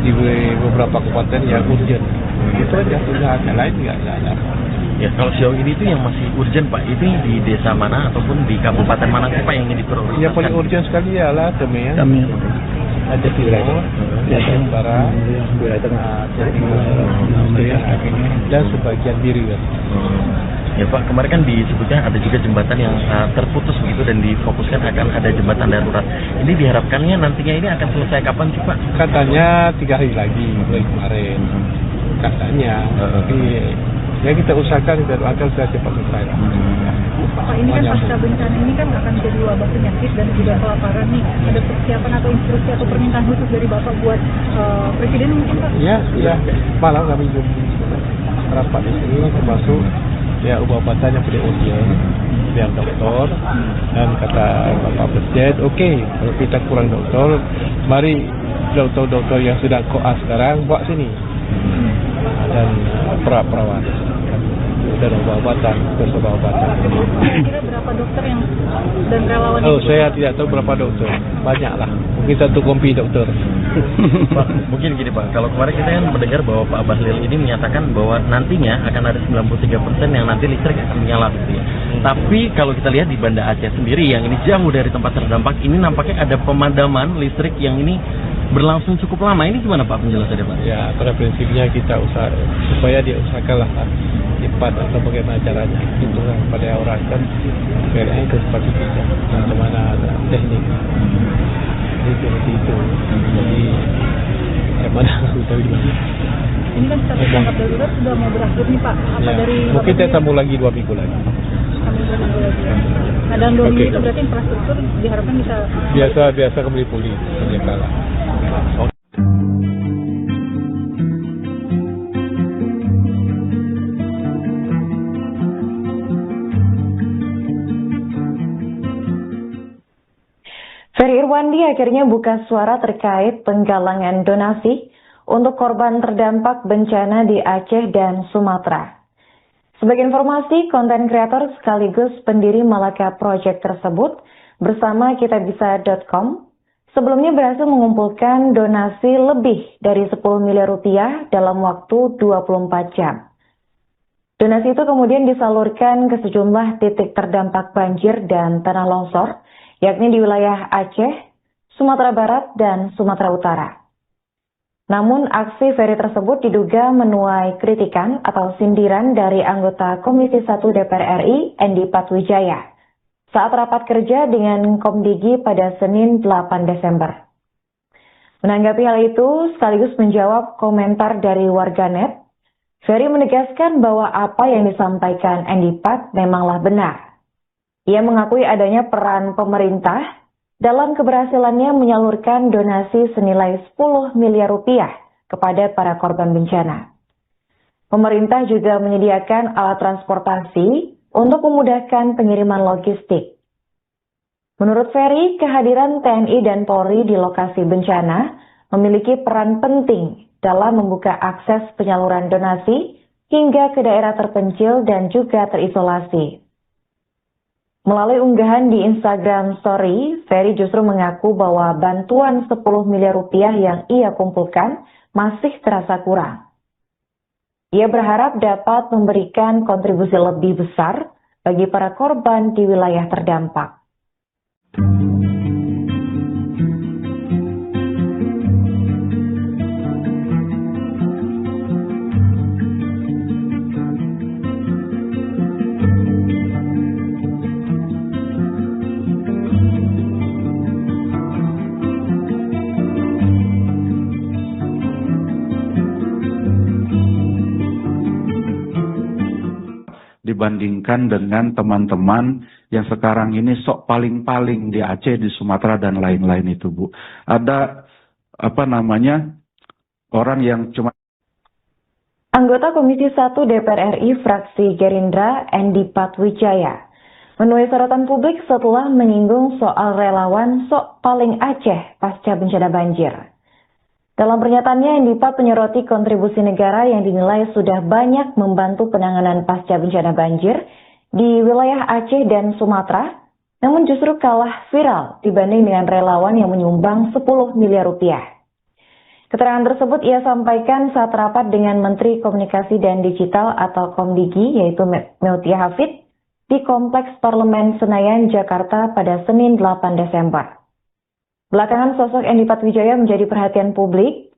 di beberapa kabupaten yang urgent. Itu aja, usahakan lain nggak ada. Ya, kalau sejauh ini itu yang masih urgent Pak, itu di desa mana ataupun di kabupaten mana sih Pak yang ingin diprioritaskan? Ya paling urgent sekali ya lah Tamiang. Ada di wilayah Barat, wilayah Tengah, dan sebagian diri kan. Ya Pak, kemarin kan disebutkan ada juga jembatan yang terputus begitu dan difokuskan akan ada jembatan darurat. Ini diharapkannya nantinya ini akan selesai kapan sih Pak? Katanya 3 hari lagi mulai kemarin. Katanya, tapi ya kita usahakan, kita doakan supaya cepat selesai. Pak, ini kan pasca bencana ini kan akan jadi wabah penyakit dan juga kelaparan nih. Ada persiapan atau instruksi atau permintaan khusus dari Bapak buat Presiden mungkin Pak? Ya. Malam kami rapat di sini termasuk ya obat-obatan yang punya urgen biar dokter, dan kata Bapak Presiden, oke, kalau kita kurang dokter, mari dokter-dokter yang sudah koas sekarang bawa sini, dan perawat dan obat-obatan, Kira berapa dokter yang dan relawan? Saya tidak tahu berapa dokter, banyak lah, mungkin 1 kompi dokter. Pak, mungkin gini Pak, kalau kemarin kita kan mendengar bahwa Pak Bahlil ini menyatakan bahwa nantinya akan ada 93% yang nanti listrik akan menyala gitu ya. Tapi kalau kita lihat di Banda Aceh sendiri yang ini jauh dari tempat terdampak, ini nampaknya ada pemadaman listrik yang ini berlangsung cukup lama. Ini gimana Pak penjelasannya Pak? Ya, pada prinsipnya kita usaha supaya dia usahakanlah cepat atau bagaimana caranya. Itu kan pada orang kan kayaknya itu seperti itu. Bagaimana ada teknik. Seperti itu. Jadi bagaimana kita bilang? Ini kan status tanggap darurat sudah mau berakhir nih Pak. Apa Ya, dari mungkin kita sambung lagi 2 minggu lagi. Nah, dalam 2 minggu itu berarti infrastruktur diharapkan bisa Biasa kembali pulih seperti kala. Ferry Irwandi akhirnya buka suara terkait penggalangan donasi untuk korban terdampak bencana di Aceh dan Sumatera. Sebagai informasi, konten kreator sekaligus pendiri Malaka Project tersebut bersama kitabisa.com sebelumnya berhasil mengumpulkan donasi lebih dari 10 miliar rupiah dalam waktu 24 jam. Donasi itu kemudian disalurkan ke sejumlah titik terdampak banjir dan tanah longsor, yakni di wilayah Aceh, Sumatera Barat, dan Sumatera Utara. Namun aksi Ferry tersebut diduga menuai kritikan atau sindiran dari anggota Komisi 1 DPR RI, Endi Patwijaya, saat rapat kerja dengan Komdigi pada Senin 8 Desember. Menanggapi hal itu, sekaligus menjawab komentar dari warganet, Ferry menegaskan bahwa apa yang disampaikan Endi Pat memanglah benar. Ia mengakui adanya peran pemerintah dalam keberhasilannya menyalurkan donasi senilai 10 miliar rupiah kepada para korban bencana. Pemerintah juga menyediakan alat transportasi untuk memudahkan pengiriman logistik. Menurut Ferry, kehadiran TNI dan Polri di lokasi bencana memiliki peran penting dalam membuka akses penyaluran donasi hingga ke daerah terpencil dan juga terisolasi. Melalui unggahan di Instagram Story, Ferry justru mengaku bahwa bantuan 10 miliar rupiah yang ia kumpulkan masih terasa kurang. Ia berharap dapat memberikan kontribusi lebih besar bagi para korban di wilayah terdampak. Dibandingkan dengan teman-teman yang sekarang ini sok paling-paling di Aceh, di Sumatera, dan lain-lain itu, Bu. Ada, orang yang cuma... Anggota Komisi 1 DPR RI fraksi Gerindra, Endi Patwijaya, menuai sorotan publik setelah menyinggung soal relawan sok paling Aceh pasca bencana banjir. Dalam pernyataannya, Endi Pat menyoroti kontribusi negara yang dinilai sudah banyak membantu penanganan pasca bencana banjir di wilayah Aceh dan Sumatera, namun justru kalah viral dibanding dengan relawan yang menyumbang 10 miliar rupiah. Keterangan tersebut ia sampaikan saat rapat dengan Menteri Komunikasi dan Digital atau Komdigi, yaitu Meutia Hafid, di Kompleks Parlemen Senayan, Jakarta pada Senin 8 Desember. Belakangan sosok Endi Patwijaya menjadi perhatian publik.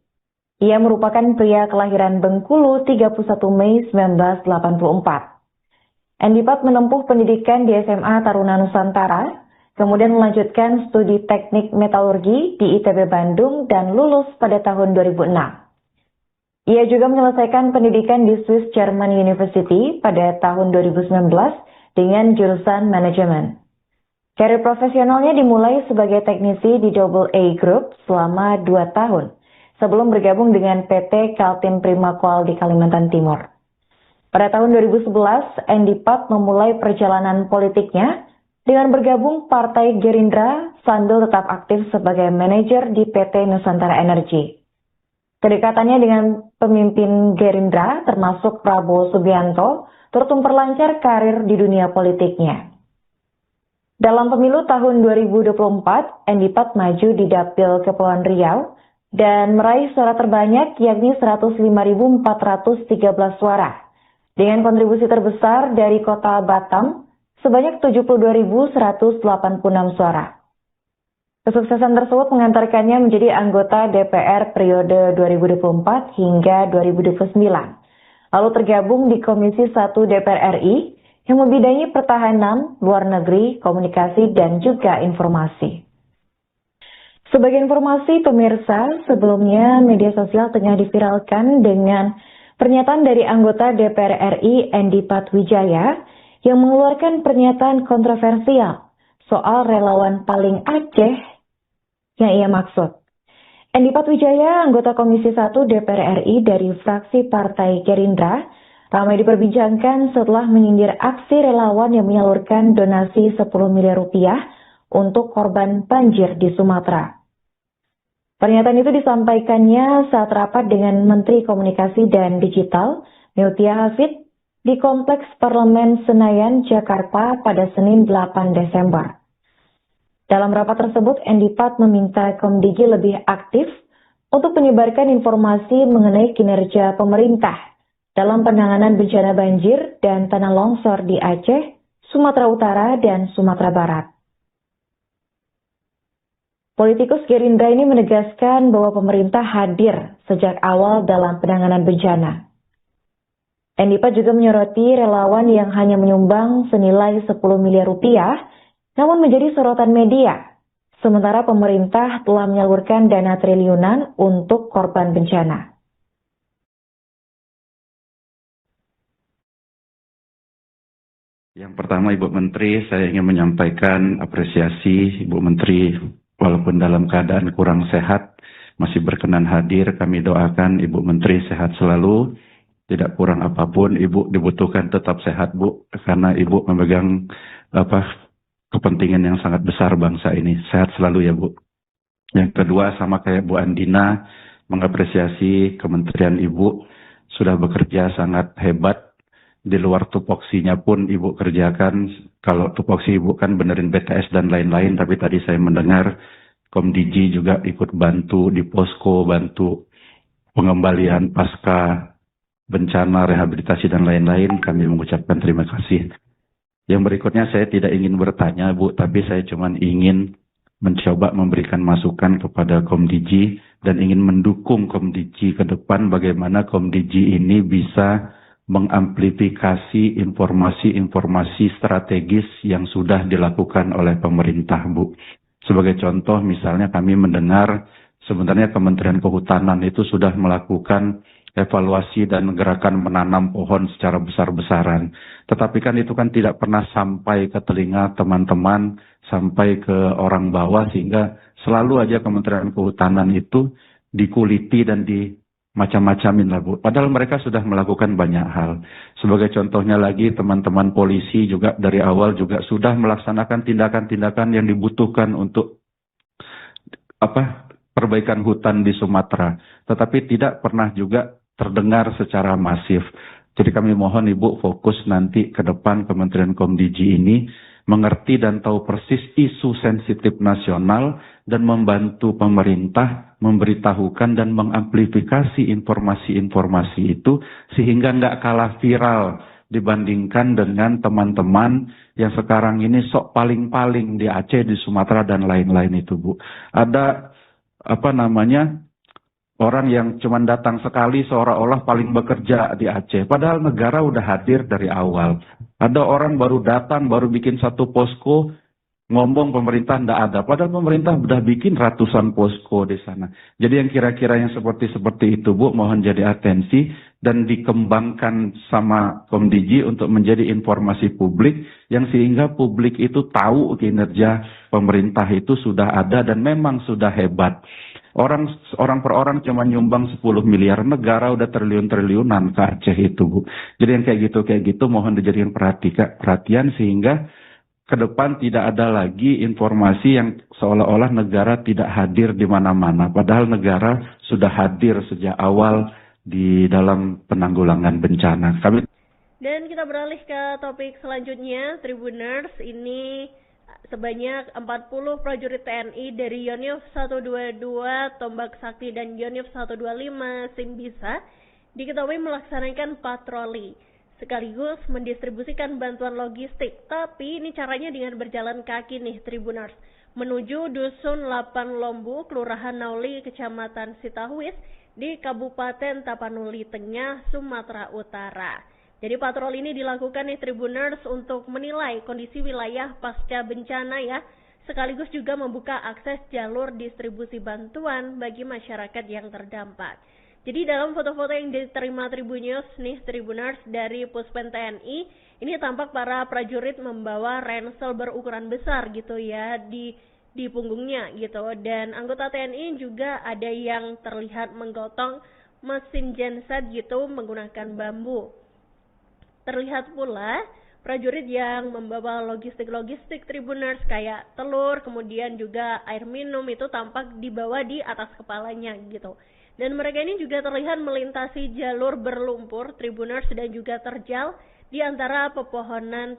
Ia merupakan pria kelahiran Bengkulu 31 Mei 1984. Endipat menempuh pendidikan di SMA Taruna Nusantara, kemudian melanjutkan studi teknik metalurgi di ITB Bandung dan lulus pada tahun 2006. Ia juga menyelesaikan pendidikan di Swiss German University pada tahun 2019 dengan jurusan manajemen. Karir profesionalnya dimulai sebagai teknisi di AA Group selama 2 tahun, sebelum bergabung dengan PT Kaltim Primaqual di Kalimantan Timur. Pada tahun 2011, Endipat memulai perjalanan politiknya dengan bergabung Partai Gerindra sambil tetap aktif sebagai manajer di PT Nusantara Energi. Kedekatannya dengan pemimpin Gerindra, termasuk Prabowo Subianto, turut memperlancar karir di dunia politiknya. Dalam pemilu tahun 2024, Endipat maju di Dapil Kepulauan Riau dan meraih suara terbanyak yakni 105.413 suara. Dengan kontribusi terbesar dari kota Batam sebanyak 72.186 suara. Kesuksesan tersebut mengantarkannya menjadi anggota DPR periode 2024 hingga 2029. Lalu tergabung di Komisi 1 DPR RI yang membidangi pertahanan, luar negeri, komunikasi, dan juga informasi. Sebagai informasi pemirsa, sebelumnya media sosial tengah diviralkan dengan pernyataan dari anggota DPR RI Endipat Wijaya yang mengeluarkan pernyataan kontroversial soal relawan paling Aceh yang ia maksud. Endipat Wijaya, anggota Komisi 1 DPR RI dari fraksi Partai Gerindra, ramai diperbincangkan setelah menyindir aksi relawan yang menyalurkan donasi 10 miliar rupiah untuk korban banjir di Sumatera. Pernyataan itu disampaikannya saat rapat dengan Menteri Komunikasi dan Digital, Mutia Hafid, di Kompleks Parlemen Senayan, Jakarta pada Senin 8 Desember. Dalam rapat tersebut, Endipat meminta Komdigi lebih aktif untuk menyebarkan informasi mengenai kinerja pemerintah dalam penanganan bencana banjir dan tanah longsor di Aceh, Sumatera Utara, dan Sumatera Barat. Politikus Gerindra ini menegaskan bahwa pemerintah hadir sejak awal dalam penanganan bencana. Endipat juga menyoroti relawan yang hanya menyumbang senilai 10 miliar rupiah, namun menjadi sorotan media, sementara pemerintah telah menyalurkan dana triliunan untuk korban bencana. Yang pertama, Ibu Menteri, saya ingin menyampaikan apresiasi Ibu Menteri. Walaupun dalam keadaan kurang sehat, masih berkenan hadir. Kami doakan Ibu Menteri sehat selalu, tidak kurang apapun. Ibu dibutuhkan tetap sehat, Bu, karena Ibu memegang kepentingan yang sangat besar bangsa ini. Sehat selalu ya, Bu. Yang kedua, sama kayak Bu Andina, mengapresiasi Kementerian Ibu sudah bekerja sangat hebat. Di luar tupoksinya pun Ibu kerjakan. Kalau tupoksi Ibu kan benerin BTS dan lain-lain, tapi tadi saya mendengar Komdigi juga ikut bantu di posko, bantu pengembalian pasca bencana, rehabilitasi dan lain-lain. Kami mengucapkan terima kasih. Yang berikutnya saya tidak ingin bertanya, Bu, tapi saya cuma ingin mencoba memberikan masukan kepada Komdigi dan ingin mendukung Komdigi ke depan bagaimana Komdigi ini bisa mengamplifikasi informasi-informasi strategis yang sudah dilakukan oleh pemerintah, Bu. Sebagai contoh, misalnya kami mendengar sebenarnya Kementerian Kehutanan itu sudah melakukan evaluasi dan gerakan menanam pohon secara besar-besaran. Tetapi kan itu kan tidak pernah sampai ke telinga teman-teman, sampai ke orang bawah, sehingga selalu aja Kementerian Kehutanan itu dikuliti dan macam-macamin lah, Bu. Padahal mereka sudah melakukan banyak hal. Sebagai contohnya lagi, teman-teman polisi juga dari awal juga sudah melaksanakan tindakan-tindakan yang dibutuhkan untuk perbaikan hutan di Sumatera. Tetapi tidak pernah juga terdengar secara masif. Jadi kami mohon Ibu fokus nanti ke depan Kementerian Komdigi ini mengerti dan tahu persis isu sensitif nasional dan membantu pemerintah memberitahukan dan mengamplifikasi informasi-informasi itu sehingga nggak kalah viral dibandingkan dengan teman-teman yang sekarang ini sok paling-paling di Aceh, di Sumatera dan lain-lain itu, Bu. Ada orang yang cuma datang sekali seolah-olah paling bekerja di Aceh. Padahal negara udah hadir dari awal. Ada orang baru datang, baru bikin satu posko, ngomong pemerintah tidak ada. Padahal pemerintah sudah bikin ratusan posko di sana. Jadi yang kira-kira yang seperti itu, Bu, mohon jadi atensi dan dikembangkan sama Komdigi untuk menjadi informasi publik yang sehingga publik itu tahu kinerja pemerintah itu sudah ada dan memang sudah hebat. Orang per orang cuma nyumbang 10 miliar, negara udah triliun-triliunan ke Aceh itu, Bu. Jadi yang kayak gitu mohon dijadikan perhatian sehingga ke depan tidak ada lagi informasi yang seolah-olah negara tidak hadir di mana-mana. Padahal negara sudah hadir sejak awal di dalam penanggulangan bencana. Dan kita beralih ke topik selanjutnya, Tribuners. Ini sebanyak 40 prajurit TNI dari Yonif 122, Tombak Sakti, dan Yonif 125, Simbisa diketahui melaksanakan patroli sekaligus mendistribusikan bantuan logistik. Tapi ini caranya dengan berjalan kaki nih, Tribuners, menuju Dusun 8 Lombu, Kelurahan Nauli, Kecamatan Sitahwis di Kabupaten Tapanuli Tengah, Sumatera Utara. Jadi patroli ini dilakukan nih, Tribuners, untuk menilai kondisi wilayah pasca bencana ya, sekaligus juga membuka akses jalur distribusi bantuan bagi masyarakat yang terdampak. Jadi dalam foto-foto yang diterima Tribunnews nih, Tribuners, dari Puspen TNI, ini tampak para prajurit membawa ransel berukuran besar gitu ya di punggungnya gitu, dan anggota TNI juga ada yang terlihat menggotong mesin genset gitu menggunakan bambu. Terlihat pula prajurit yang membawa logistik Tribuners kayak telur, kemudian juga air minum itu tampak dibawa di atas kepalanya gitu. Dan mereka ini juga terlihat melintasi jalur berlumpur, Tribuners, dan juga terjal di antara pepohonan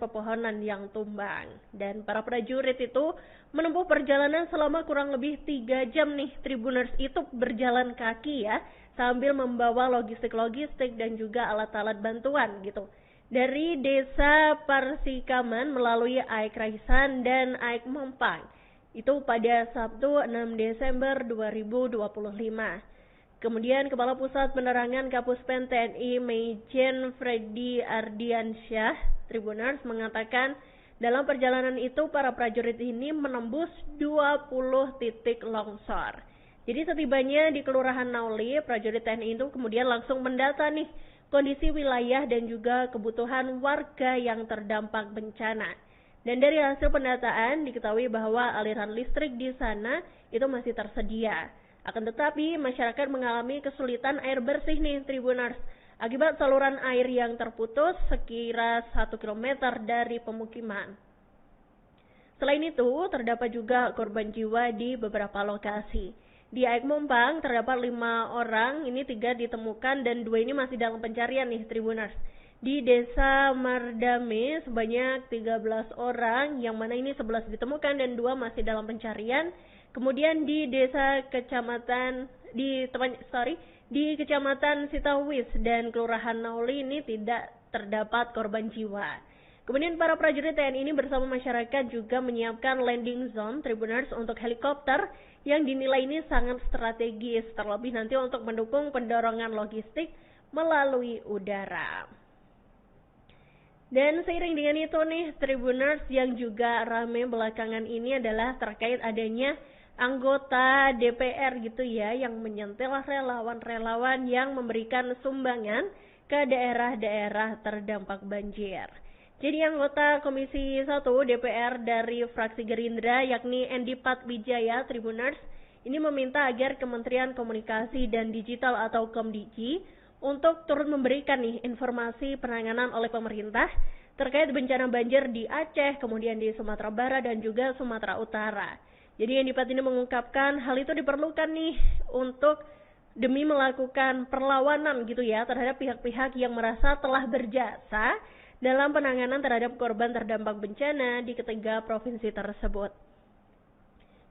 yang tumbang. Dan para prajurit itu menempuh perjalanan selama kurang lebih 3 jam nih, Tribuners, itu berjalan kaki ya, sambil membawa logistik dan juga alat-alat bantuan gitu. Dari Desa Parsikaman melalui Aik Raisan dan Aik Mompang. Itu pada Sabtu 6 Desember 2025. Kemudian Kepala Pusat Penerangan Kapuspen TNI Maijen Freddy Ardiansyah, Tribuners, mengatakan dalam perjalanan itu para prajurit ini menembus 20 titik longsor. Jadi setibanya di Kelurahan Nauli, prajurit TNI itu kemudian langsung mendata nih kondisi wilayah dan juga kebutuhan warga yang terdampak bencana. Dan dari hasil pendataan diketahui bahwa aliran listrik di sana itu masih tersedia. Akan tetapi masyarakat mengalami kesulitan air bersih nih, Tribuners, akibat saluran air yang terputus sekira 1 km dari pemukiman. Selain itu, terdapat juga korban jiwa di beberapa lokasi. Di Aik Mompang terdapat 5 orang, ini 3 ditemukan dan 2 ini masih dalam pencarian nih, Tribuners. Di Desa Mardame sebanyak 13 orang, yang mana ini 11 ditemukan dan 2 masih dalam pencarian. Kemudian di Kecamatan Sitahwis dan Kelurahan Nauli ini tidak terdapat korban jiwa. Kemudian para prajurit TNI ini bersama masyarakat juga menyiapkan landing zone, Tribuners, untuk helikopter yang dinilai ini sangat strategis, terlebih nanti untuk mendukung pendorongan logistik melalui udara. Dan seiring dengan itu nih, Tribuners, yang juga ramai belakangan ini adalah terkait adanya anggota DPR gitu ya, yang menyentil relawan-relawan yang memberikan sumbangan ke daerah-daerah terdampak banjir. Jadi anggota Komisi 1 DPR dari fraksi Gerindra yakni Endi Patwijaya, Tribuners, ini meminta agar Kementerian Komunikasi dan Digital atau Komdigi untuk turut memberikan nih informasi penanganan oleh pemerintah terkait bencana banjir di Aceh, kemudian di Sumatera Barat dan juga Sumatera Utara. Jadi Endi Pat ini mengungkapkan hal itu diperlukan nih untuk demi melakukan perlawanan gitu ya terhadap pihak-pihak yang merasa telah berjasa dalam penanganan terhadap korban terdampak bencana di ketiga provinsi tersebut.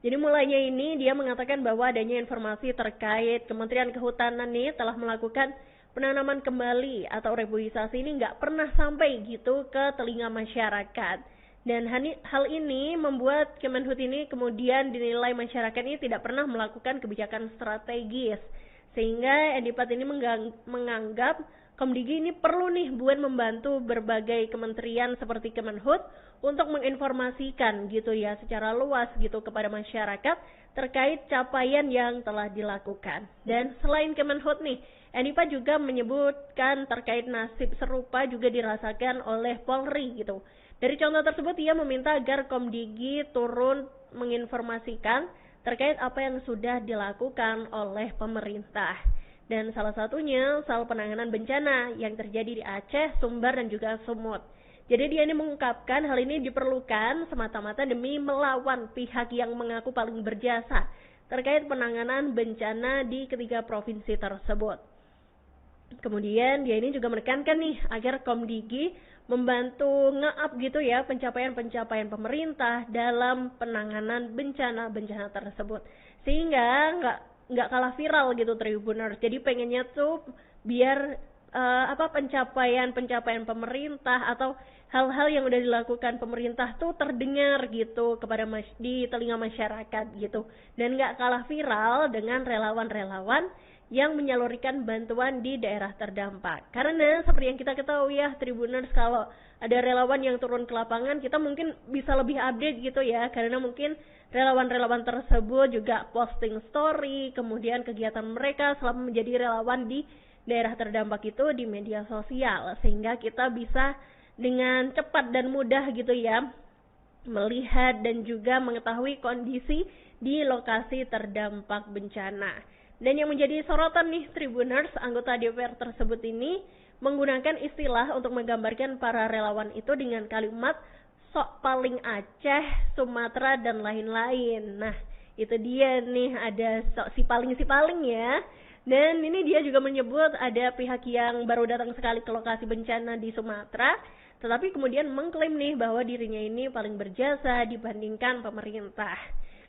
Jadi mulainya ini dia mengatakan bahwa adanya informasi terkait Kementerian Kehutanan nih telah melakukan penanaman kembali atau reboisasi ini nggak pernah sampai gitu ke telinga masyarakat. Dan hal ini membuat Kemenhut ini kemudian dinilai masyarakat ini tidak pernah melakukan kebijakan strategis Sehingga Edipat ini menganggap Komdigi ini perlu nih buat membantu berbagai kementerian seperti Kemenhub untuk menginformasikan gitu ya secara luas gitu kepada masyarakat terkait capaian yang telah dilakukan. Dan selain Kemenhub nih, Edipat juga menyebutkan terkait nasib serupa juga dirasakan oleh Polri gitu. Dari contoh tersebut ia meminta agar Komdigi turun menginformasikan terkait apa yang sudah dilakukan oleh pemerintah. Dan salah satunya soal penanganan bencana yang terjadi di Aceh, Sumbar, dan juga Sumut. Jadi dia ini mengungkapkan hal ini diperlukan semata-mata demi melawan pihak yang mengaku paling berjasa terkait penanganan bencana di ketiga provinsi tersebut. Kemudian dia ini juga menekankan nih agar Komdigi membantu nge-up gitu ya pencapaian-pencapaian pemerintah dalam penanganan bencana-bencana tersebut. Sehingga nggak kalah viral gitu Tribuners. Jadi pengennya tuh biar pencapaian pemerintah atau hal-hal yang udah dilakukan pemerintah tuh terdengar gitu kepada di telinga masyarakat gitu, dan nggak kalah viral dengan relawan-relawan yang menyalurkan bantuan di daerah terdampak. Karena seperti yang kita ketahui ya Tribuners, kalau ada relawan yang turun ke lapangan, kita mungkin bisa lebih update gitu ya, karena mungkin relawan-relawan tersebut juga posting story, kemudian kegiatan mereka selama menjadi relawan di daerah terdampak itu di media sosial, sehingga kita bisa dengan cepat dan mudah gitu ya melihat dan juga mengetahui kondisi di lokasi terdampak bencana. Dan yang menjadi sorotan nih Tribuners, anggota DPR tersebut ini menggunakan istilah untuk menggambarkan para relawan itu dengan kalimat sok paling Aceh, Sumatera, dan lain-lain. Nah, itu dia nih, ada sok si paling ya. Dan ini dia juga menyebut ada pihak yang baru datang sekali ke lokasi bencana di Sumatera, tetapi kemudian mengklaim nih bahwa dirinya ini paling berjasa dibandingkan pemerintah.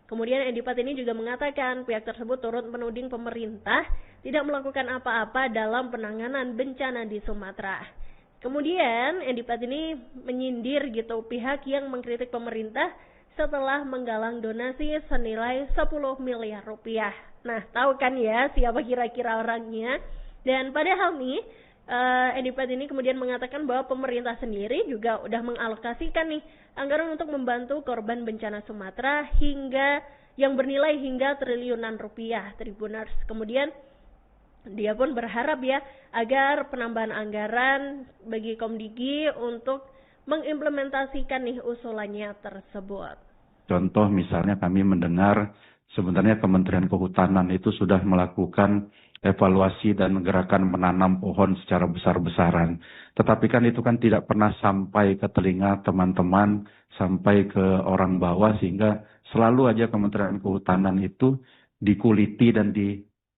Kemudian Edipat ini juga mengatakan pihak tersebut turut menuding pemerintah tidak melakukan apa-apa dalam penanganan bencana di Sumatera. Kemudian Edipat ini menyindir gitu pihak yang mengkritik pemerintah setelah menggalang donasi senilai 10 miliar rupiah. Nah, tahu kan ya siapa kira-kira orangnya? Dan padahal nih Edipat ini kemudian mengatakan bahwa pemerintah sendiri juga udah mengalokasikan nih anggaran untuk membantu korban bencana Sumatera hingga yang bernilai hingga triliunan rupiah Tribuners. Kemudian dia pun berharap ya agar penambahan anggaran bagi Komdigi untuk mengimplementasikan nih usulannya tersebut. Contoh misalnya kami mendengar sebenarnya Kementerian Kehutanan itu sudah melakukan evaluasi dan gerakan menanam pohon secara besar-besaran. Tetapi kan itu kan tidak pernah sampai ke telinga teman-teman, sampai ke orang bawah, sehingga selalu aja Kementerian Kehutanan itu dikuliti dan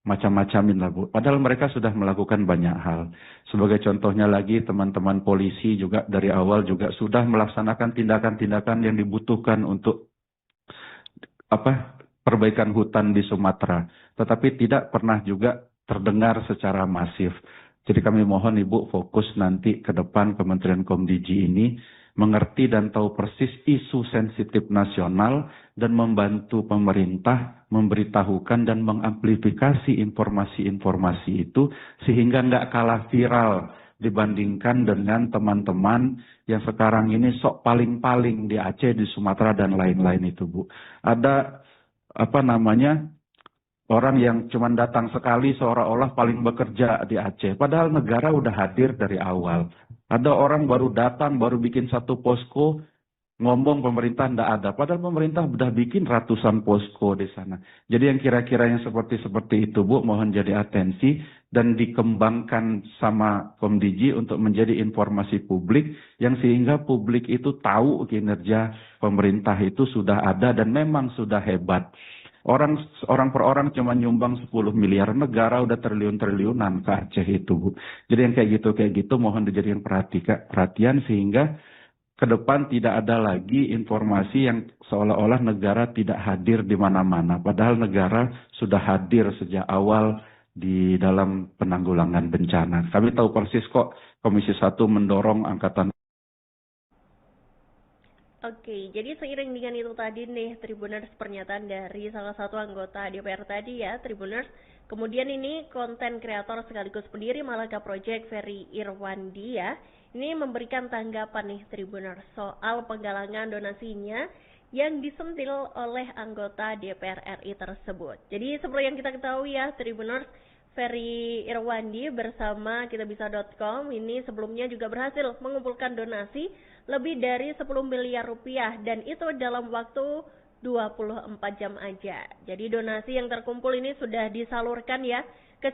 macam-macamin lah Bu. Padahal mereka sudah melakukan banyak hal. Sebagai contohnya lagi teman-teman polisi juga dari awal juga sudah melaksanakan tindakan-tindakan yang dibutuhkan untuk perbaikan hutan di Sumatera. Tetapi tidak pernah juga terdengar secara masif. Jadi kami mohon Ibu fokus nanti ke depan Kementerian Komdigi ini mengerti dan tahu persis isu sensitif nasional dan membantu pemerintah memberitahukan dan mengamplifikasi informasi-informasi itu sehingga nggak kalah viral dibandingkan dengan teman-teman yang sekarang ini sok paling-paling di Aceh, di Sumatera, dan lain-lain itu Bu. Ada orang yang cuma datang sekali seolah-olah paling bekerja di Aceh. Padahal negara udah hadir dari awal. Ada orang baru datang, baru bikin satu posko, ngomong pemerintah ndak ada. Padahal pemerintah udah bikin ratusan posko di sana. Jadi yang kira-kira yang seperti itu Bu, mohon jadi atensi dan dikembangkan sama Komdigi untuk menjadi informasi publik yang sehingga publik itu tahu kinerja pemerintah itu sudah ada dan memang sudah hebat. Orang per orang cuma nyumbang 10 miliar, negara udah triliun-triliunan ke Aceh itu Bu. Jadi yang kayak gitu mohon dijadikan perhatian sehingga ke depan tidak ada lagi informasi yang seolah-olah negara tidak hadir di mana-mana. Padahal negara sudah hadir sejak awal di dalam penanggulangan bencana. Kami tahu persis kok Komisi 1 mendorong angkatan. Oke, jadi seiring dengan itu tadi nih Tribuners, pernyataan dari salah satu anggota DPR tadi ya Tribuners, Kemudian ini konten kreator sekaligus pendiri Malaka Project Ferry Irwandi ya, ini memberikan tanggapan nih Tribuners soal penggalangan donasinya yang disentil oleh anggota DPR RI tersebut. Jadi seperti yang kita ketahui ya Tribuners, Ferry Irwandi bersama kitabisa.com ini sebelumnya juga berhasil mengumpulkan donasi lebih dari 10 miliar rupiah dan itu dalam waktu 24 jam aja. Jadi donasi yang terkumpul ini sudah disalurkan ya ke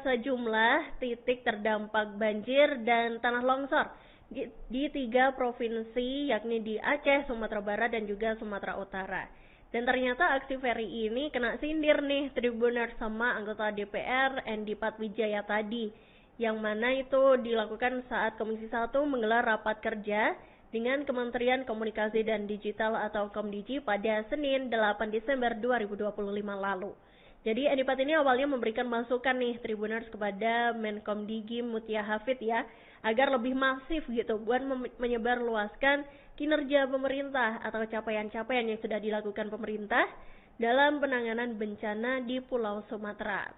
sejumlah titik terdampak banjir dan tanah longsor di 3 provinsi yakni di Aceh, Sumatera Barat dan juga Sumatera Utara. Dan ternyata aksi Ferry ini kena sindir nih Tribuners sama anggota DPR Endi Patwijaya tadi, yang mana itu dilakukan saat Komisi 1 menggelar rapat kerja dengan Kementerian Komunikasi dan Digital atau Komdigi pada Senin 8 Desember 2025 lalu. Jadi Endi Pat ini awalnya memberikan masukan nih Tribuners kepada Menkomdigi Mutia Hafid ya, agar lebih masif gitu buat menyebarluaskan kinerja pemerintah atau capaian-capaian yang sudah dilakukan pemerintah dalam penanganan bencana di Pulau Sumatera.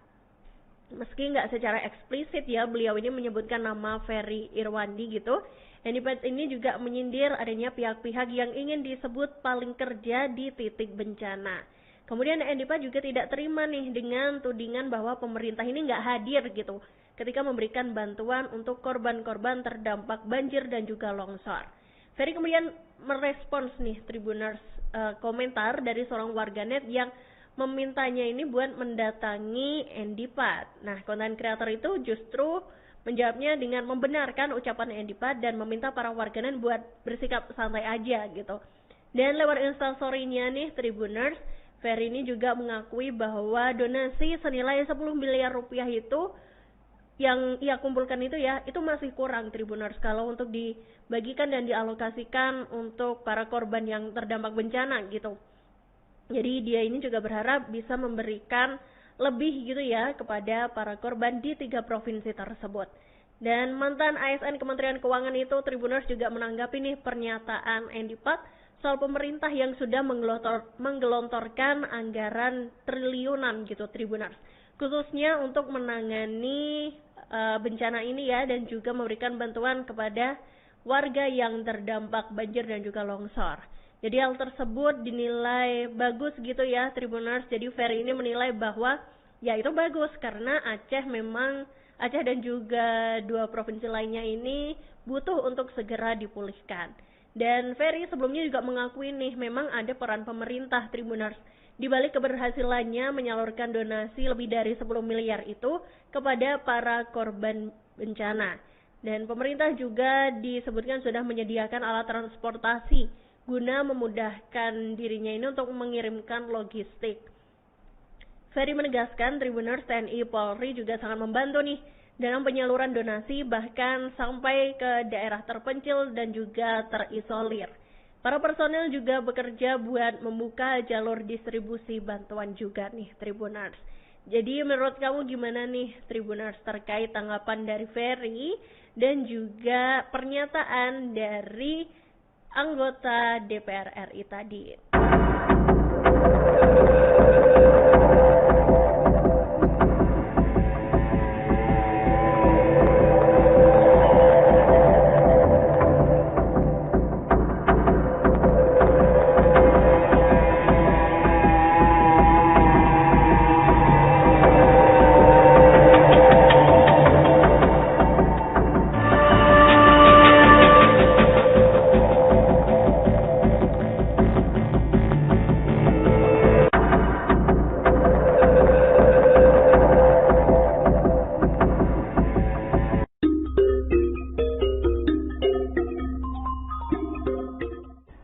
Meski nggak secara eksplisit ya beliau ini menyebutkan nama Ferry Irwandi gitu, Endi Pat ini juga menyindir adanya pihak-pihak yang ingin disebut paling kerja di titik bencana. Kemudian Endi Pat juga tidak terima nih dengan tudingan bahwa pemerintah ini nggak hadir gitu ketika memberikan bantuan untuk korban-korban terdampak banjir dan juga longsor. Ferry kemudian merespons nih Tribuners komentar dari seorang warganet yang memintanya ini buat mendatangi Endi Pat. Nah, konten kreator itu justru menjawabnya dengan membenarkan ucapan Endi Pat dan meminta para warganet buat bersikap santai aja gitu. Dan lewat instastory-nya nih Tribuners, Ferry ini juga mengakui bahwa donasi senilai 10 miliar rupiah itu yang ia kumpulkan itu ya, itu masih kurang Tribuners kalau untuk dibagikan dan dialokasikan untuk para korban yang terdampak bencana gitu. Jadi dia ini juga berharap bisa memberikan lebih gitu ya kepada para korban di 3 provinsi tersebut. Dan mantan ASN Kementerian Keuangan itu Tribuners juga menanggapi nih pernyataan Endi Pat soal pemerintah yang sudah menggelontorkan anggaran triliunan gitu Tribuners, khususnya untuk menangani bencana ini ya, dan juga memberikan bantuan kepada warga yang terdampak banjir dan juga longsor. Jadi hal tersebut dinilai bagus gitu ya Tribuners. Jadi Ferry ini menilai bahwa ya itu bagus karena Aceh dan juga 2 provinsi lainnya ini butuh untuk segera dipulihkan. Dan Ferry sebelumnya juga mengakui nih memang ada peran pemerintah Tribuners di balik keberhasilannya menyalurkan donasi lebih dari 10 miliar itu kepada para korban bencana. Dan pemerintah juga disebutkan sudah menyediakan alat transportasi guna memudahkan dirinya ini untuk mengirimkan logistik. Ferry menegaskan Tribuners TNI Polri juga sangat membantu nih dalam penyaluran donasi bahkan sampai ke daerah terpencil dan juga terisolir. Para personel juga bekerja buat membuka jalur distribusi bantuan juga nih Tribuners. Jadi menurut kamu gimana nih Tribuners terkait tanggapan dari Ferry dan juga pernyataan dari anggota DPR RI tadi?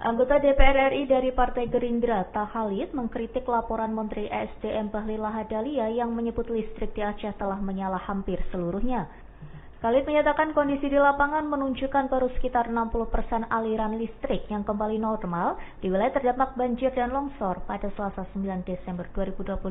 Anggota DPR RI dari Partai Gerindra, Tahalis, mengkritik laporan Menteri ESDM Bahlil Lahadalia yang menyebut listrik di Aceh telah menyala hampir seluruhnya. Khalid menyatakan kondisi di lapangan menunjukkan baru sekitar 60% aliran listrik yang kembali normal di wilayah terdampak banjir dan longsor pada Selasa 9 Desember 2025.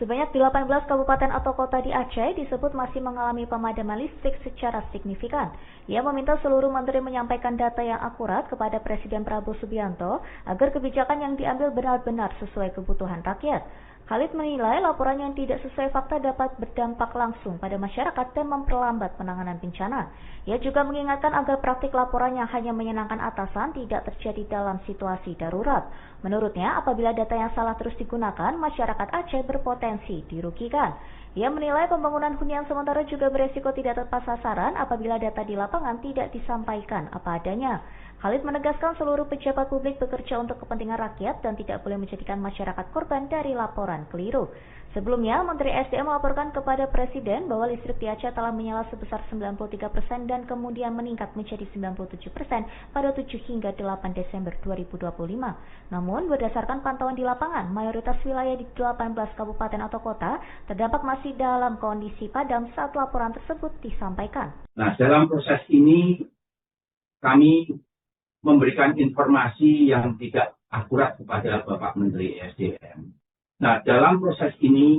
Sebanyak 18 kabupaten atau kota di Aceh disebut masih mengalami pemadaman listrik secara signifikan. Ia meminta seluruh menteri menyampaikan data yang akurat kepada Presiden Prabowo Subianto agar kebijakan yang diambil benar-benar sesuai kebutuhan rakyat. Khalid menilai laporan yang tidak sesuai fakta dapat berdampak langsung pada masyarakat dan memperlambat penanganan bencana. Ia juga mengingatkan agar praktik laporan yang hanya menyenangkan atasan tidak terjadi dalam situasi darurat. Menurutnya, apabila data yang salah terus digunakan, masyarakat Aceh berpotensi dirugikan. Ia menilai pembangunan hunian sementara juga beresiko tidak tepat sasaran apabila data di lapangan tidak disampaikan apa adanya. Khalid menegaskan seluruh pejabat publik bekerja untuk kepentingan rakyat dan tidak boleh menjadikan masyarakat korban dari laporan keliru. Sebelumnya, Menteri SDM melaporkan kepada Presiden bahwa listrik di Aceh telah menyala sebesar 93% dan kemudian meningkat menjadi 97% pada 7 hingga 8 Desember 2025. Namun, berdasarkan pantauan di lapangan, mayoritas wilayah di 18 kabupaten atau kota terdampak masih dalam kondisi padam saat laporan tersebut disampaikan. Nah, dalam proses ini kami memberikan informasi yang tidak akurat kepada Bapak Menteri SDM. Nah, dalam proses ini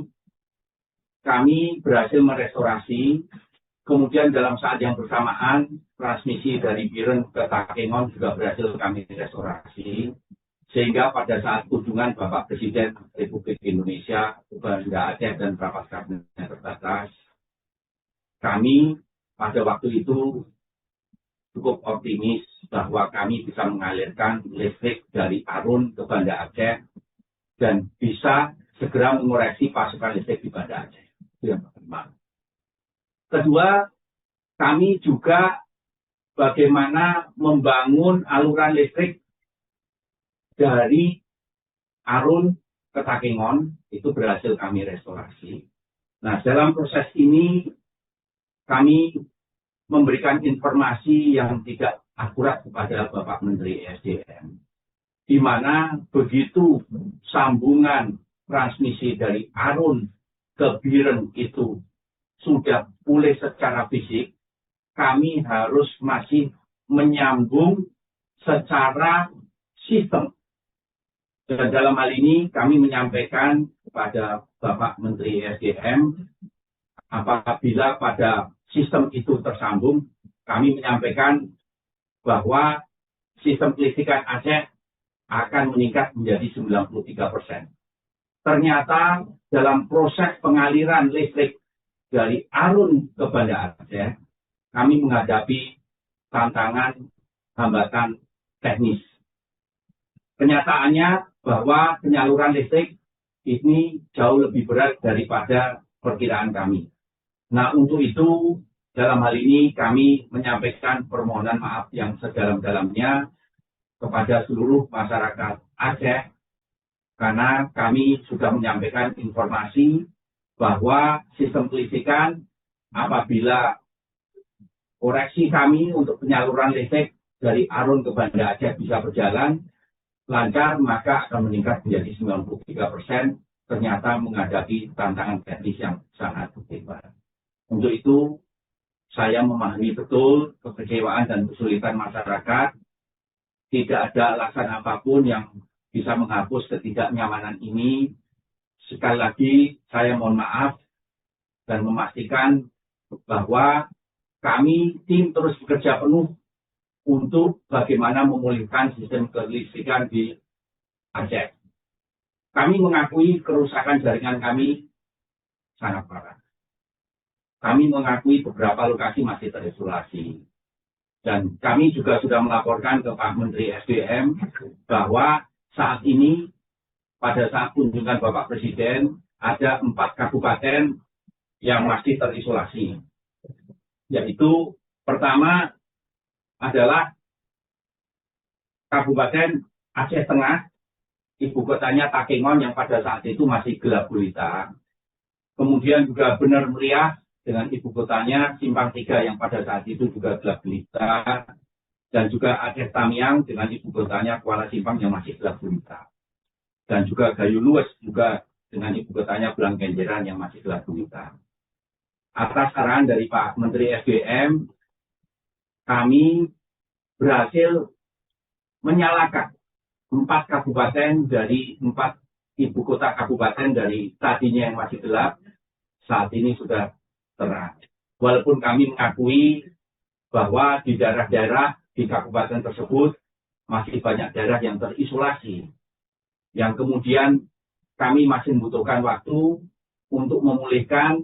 kami berhasil merestorasi, kemudian dalam saat yang bersamaan transmisi dari Biren ke Takengon juga berhasil kami restorasi, sehingga pada saat kunjungan Bapak Presiden Republik Indonesia ke Banda Aceh dan rapat kabinet terbatas, kami pada waktu itu cukup optimis bahwa kami bisa mengalirkan listrik dari Arun ke Banda Aceh dan bisa segera mengoreksi pasokan listrik di Banda Aceh. Itu yang pertama. Kedua, kami juga bagaimana membangun aluran listrik dari Arun ke Takengon, itu berhasil kami restorasi. Nah, dalam proses ini kami memberikan informasi yang tidak akurat kepada Bapak Menteri SDM, di mana begitu sambungan transmisi dari Arun ke Biren itu sudah pulih secara fisik, kami harus masih menyambung secara sistem. Dan dalam hal ini kami menyampaikan kepada Bapak Menteri SDM, apabila pada sistem itu tersambung, kami menyampaikan bahwa sistem kelistrikan Aceh akan meningkat menjadi 93%. Ternyata dalam proses pengaliran listrik dari Arun ke Banda Aceh, kami menghadapi tantangan hambatan teknis. Kenyataannya bahwa penyaluran listrik ini jauh lebih berat daripada perkiraan kami. Nah, untuk itu, dalam hal ini kami menyampaikan permohonan maaf yang sedalam-dalamnya kepada seluruh masyarakat Aceh, karena kami sudah menyampaikan informasi bahwa sistem kelistrikan apabila koreksi kami untuk penyaluran listrik dari Arun ke Banda Aceh bisa berjalan lancar, maka akan meningkat menjadi 93%, ternyata menghadapi tantangan teknis yang sangat hebat. Untuk itu, saya memahami betul kekecewaan dan kesulitan masyarakat. Tidak ada alasan apapun yang bisa menghapus ketidaknyamanan ini. Sekali lagi, saya mohon maaf dan memastikan bahwa kami tim terus bekerja penuh untuk bagaimana memulihkan sistem kelistrikan di Aceh. Kami mengakui kerusakan jaringan kami sangat parah. Kami mengakui beberapa lokasi masih terisolasi. Dan kami juga sudah melaporkan ke Pak Menteri SDM bahwa saat ini, pada saat kunjungan Bapak Presiden, ada 4 kabupaten yang masih terisolasi. Yaitu, pertama adalah Kabupaten Aceh Tengah, ibu kotanya Takengon yang pada saat itu masih gelap gulita. Kemudian juga Bener Meriah, dengan ibu kotanya Simpang 3 yang pada saat itu juga gelap gulita, dan juga Aceh Tamiang dengan ibu kotanya Kuala Simpang yang masih gelap gulita, dan juga Gayo Luwes juga dengan ibu kotanya Belang Kenjeran yang masih gelap gulita. Atas arahan dari Pak Menteri SDM, kami berhasil menyalakan 4 kabupaten dari 4 ibu kota kabupaten dari tadinya yang masih gelap, saat ini sudah terang. Walaupun kami mengakui bahwa di daerah-daerah di kabupaten tersebut masih banyak daerah yang terisolasi, yang kemudian kami masih membutuhkan waktu untuk memulihkan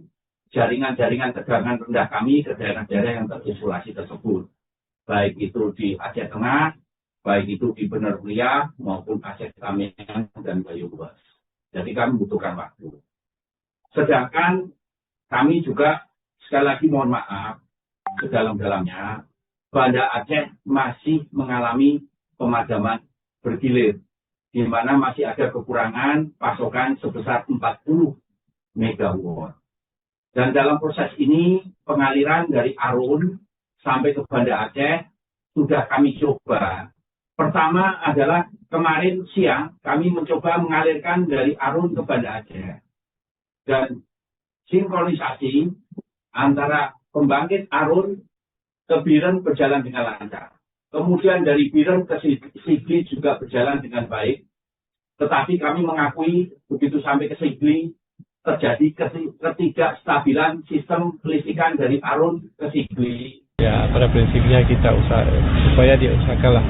jaringan-jaringan tegangan rendah kami ke daerah-daerah yang terisolasi tersebut. Baik itu di Aceh Tengah, baik itu di Bener Meriah, maupun Aceh Tamiang dan Bayuwas. Jadi kami membutuhkan waktu. Sedangkan kami juga, sekali lagi mohon maaf, sedalam-dalamnya, Banda Aceh masih mengalami pemadaman bergilir, di mana masih ada kekurangan pasokan sebesar 40 megawatt. Dan dalam proses ini, pengaliran dari Arun sampai ke Banda Aceh sudah kami coba. Pertama adalah kemarin siang kami mencoba mengalirkan dari Arun ke Banda Aceh. Dan sinkronisasi antara pembangkit Arun ke Biren berjalan dengan lancar. Kemudian dari Biren ke Sigli juga berjalan dengan baik. Tetapi kami mengakui begitu sampai ke Sigli, terjadi ketidakstabilan sistem kelistrikan dari Arun ke Sigli. Ya, pada prinsipnya kita supaya dia usahakanlah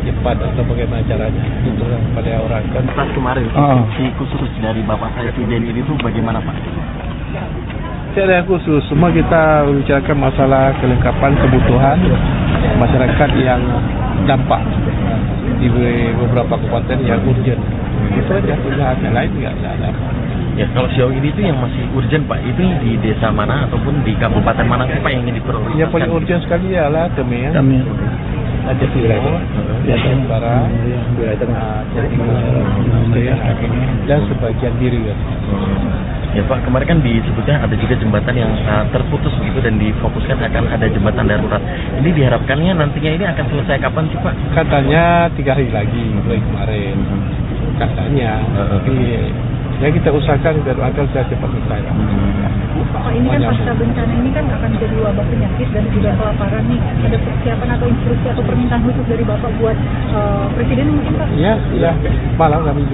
cepat atau bagaimana caranya. Itu yang pada orang kan. Pas kemarin, instruksi khusus dari Bapak Presiden ini tuh bagaimana Pak? Tidak ada khusus, semua kita membicarakan masalah kelengkapan kebutuhan masyarakat yang dampak di beberapa kabupaten yang urgent. Itu aja, yang lain nggak ada. Ya, kalau sejauh ini itu yang masih urgent Pak, itu di desa mana ataupun di kabupaten mana sih Pak yang ingin diprioritaskan? Ya paling urgent sekali ialah Tamiang, Aceh Timur, Aceh Barat, Aceh dan sebagian diri kan. Ya Pak, kemarin kan disebutnya ada juga jembatan yang terputus begitu dan difokuskan akan ada jembatan darurat. Ini diharapkannya nantinya ini akan selesai kapan sih Pak? Katanya 3 hari lagi mulai kemarin. Katanya. Ya kita usahakan biar akan saya cepat selesai. Pak, ini kan pasca bencana ini kan akan jadi wabah penyakit dan juga kelaparan nih. Ada persiapan atau instruksi atau permintaan khusus dari Bapak buat Presiden mungkin Pak? Ya, malam kami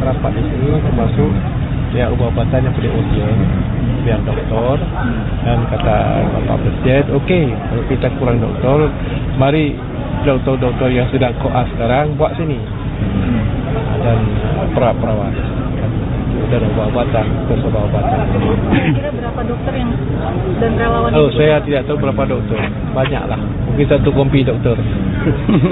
rapat di sini termasuk ya obat-obatan yang perlu urgent biar dokter dan kata Bapak Presiden, oke, kalau kita kurang dokter, mari dokter-dokter yang sudah koas sekarang buat sini dan perawat dan obat-obatan, Kira berapa dokter yang dan relawan? Saya tidak tahu berapa dokter, banyak lah, mungkin 1 kompi dokter.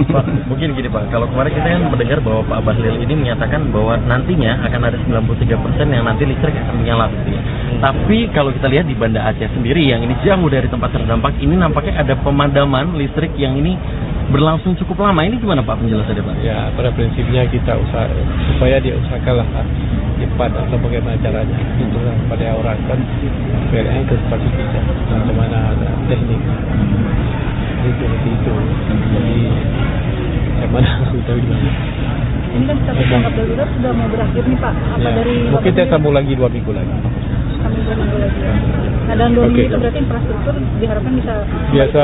Pak, mungkin gini Pak, kalau kemarin kita kan mendengar bahwa Pak Bahlil ini menyatakan bahwa nantinya akan ada 93% yang nanti listrik akan menyala gitu ya. Tapi kalau kita lihat di Banda Aceh sendiri yang ini jauh dari tempat terdampak, ini nampaknya ada pemadaman listrik yang ini berlangsung cukup lama. Ini gimana Pak penjelasannya Pak? Ya, pada prinsipnya kita supaya dia usahakanlah cepat atau bagaimana caranya. Itu yang pada orang kan PLN itu seperti kita, bagaimana ada teknik. Itu. Jadi mana kita bilang. Ini kan status tanggap darurat sudah mau berakhir nih Pak. Apa Ya, dari mungkin kita sambung lagi 2 minggu lagi. Sampai 2 minggu lagi. Nah, dalam 2 minggu itu berarti infrastruktur diharapkan bisa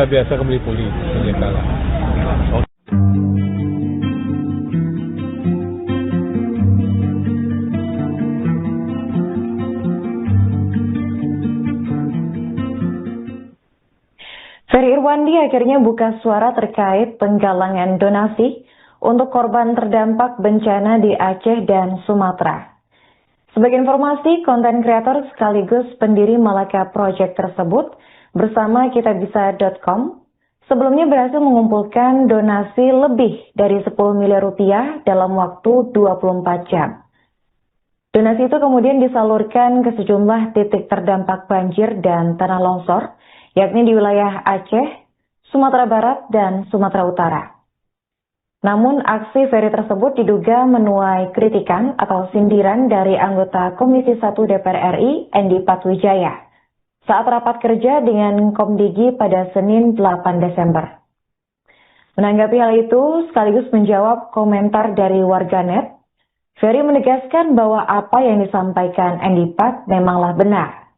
biasa kembali pulih sedia kala. Ferry Irwandi akhirnya buka suara terkait penggalangan donasi untuk korban terdampak bencana di Aceh dan Sumatera. Sebagai informasi, konten kreator sekaligus pendiri Malaka Project tersebut bersama kitabisa.com sebelumnya berhasil mengumpulkan donasi lebih dari 10 miliar rupiah dalam waktu 24 jam. Donasi itu kemudian disalurkan ke sejumlah titik terdampak banjir dan tanah longsor, yakni di wilayah Aceh, Sumatera Barat, dan Sumatera Utara. Namun aksi Ferry tersebut diduga menuai kritikan atau sindiran dari anggota Komisi 1 DPR RI, Endi Patwijaya, saat rapat kerja dengan Komdigi pada Senin 8 Desember. Menanggapi hal itu, sekaligus menjawab komentar dari warganet, Ferry menegaskan bahwa apa yang disampaikan Endi Pat memanglah benar.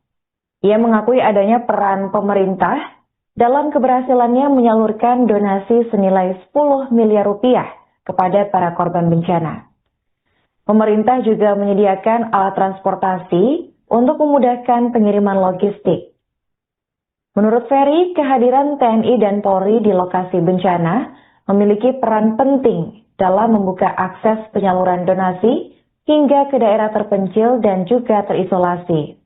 Ia mengakui adanya peran pemerintah dalam keberhasilannya menyalurkan donasi senilai 10 miliar rupiah kepada para korban bencana. Pemerintah juga menyediakan alat transportasi untuk memudahkan pengiriman logistik. Menurut Ferry, kehadiran TNI dan Polri di lokasi bencana memiliki peran penting dalam membuka akses penyaluran donasi hingga ke daerah terpencil dan juga terisolasi.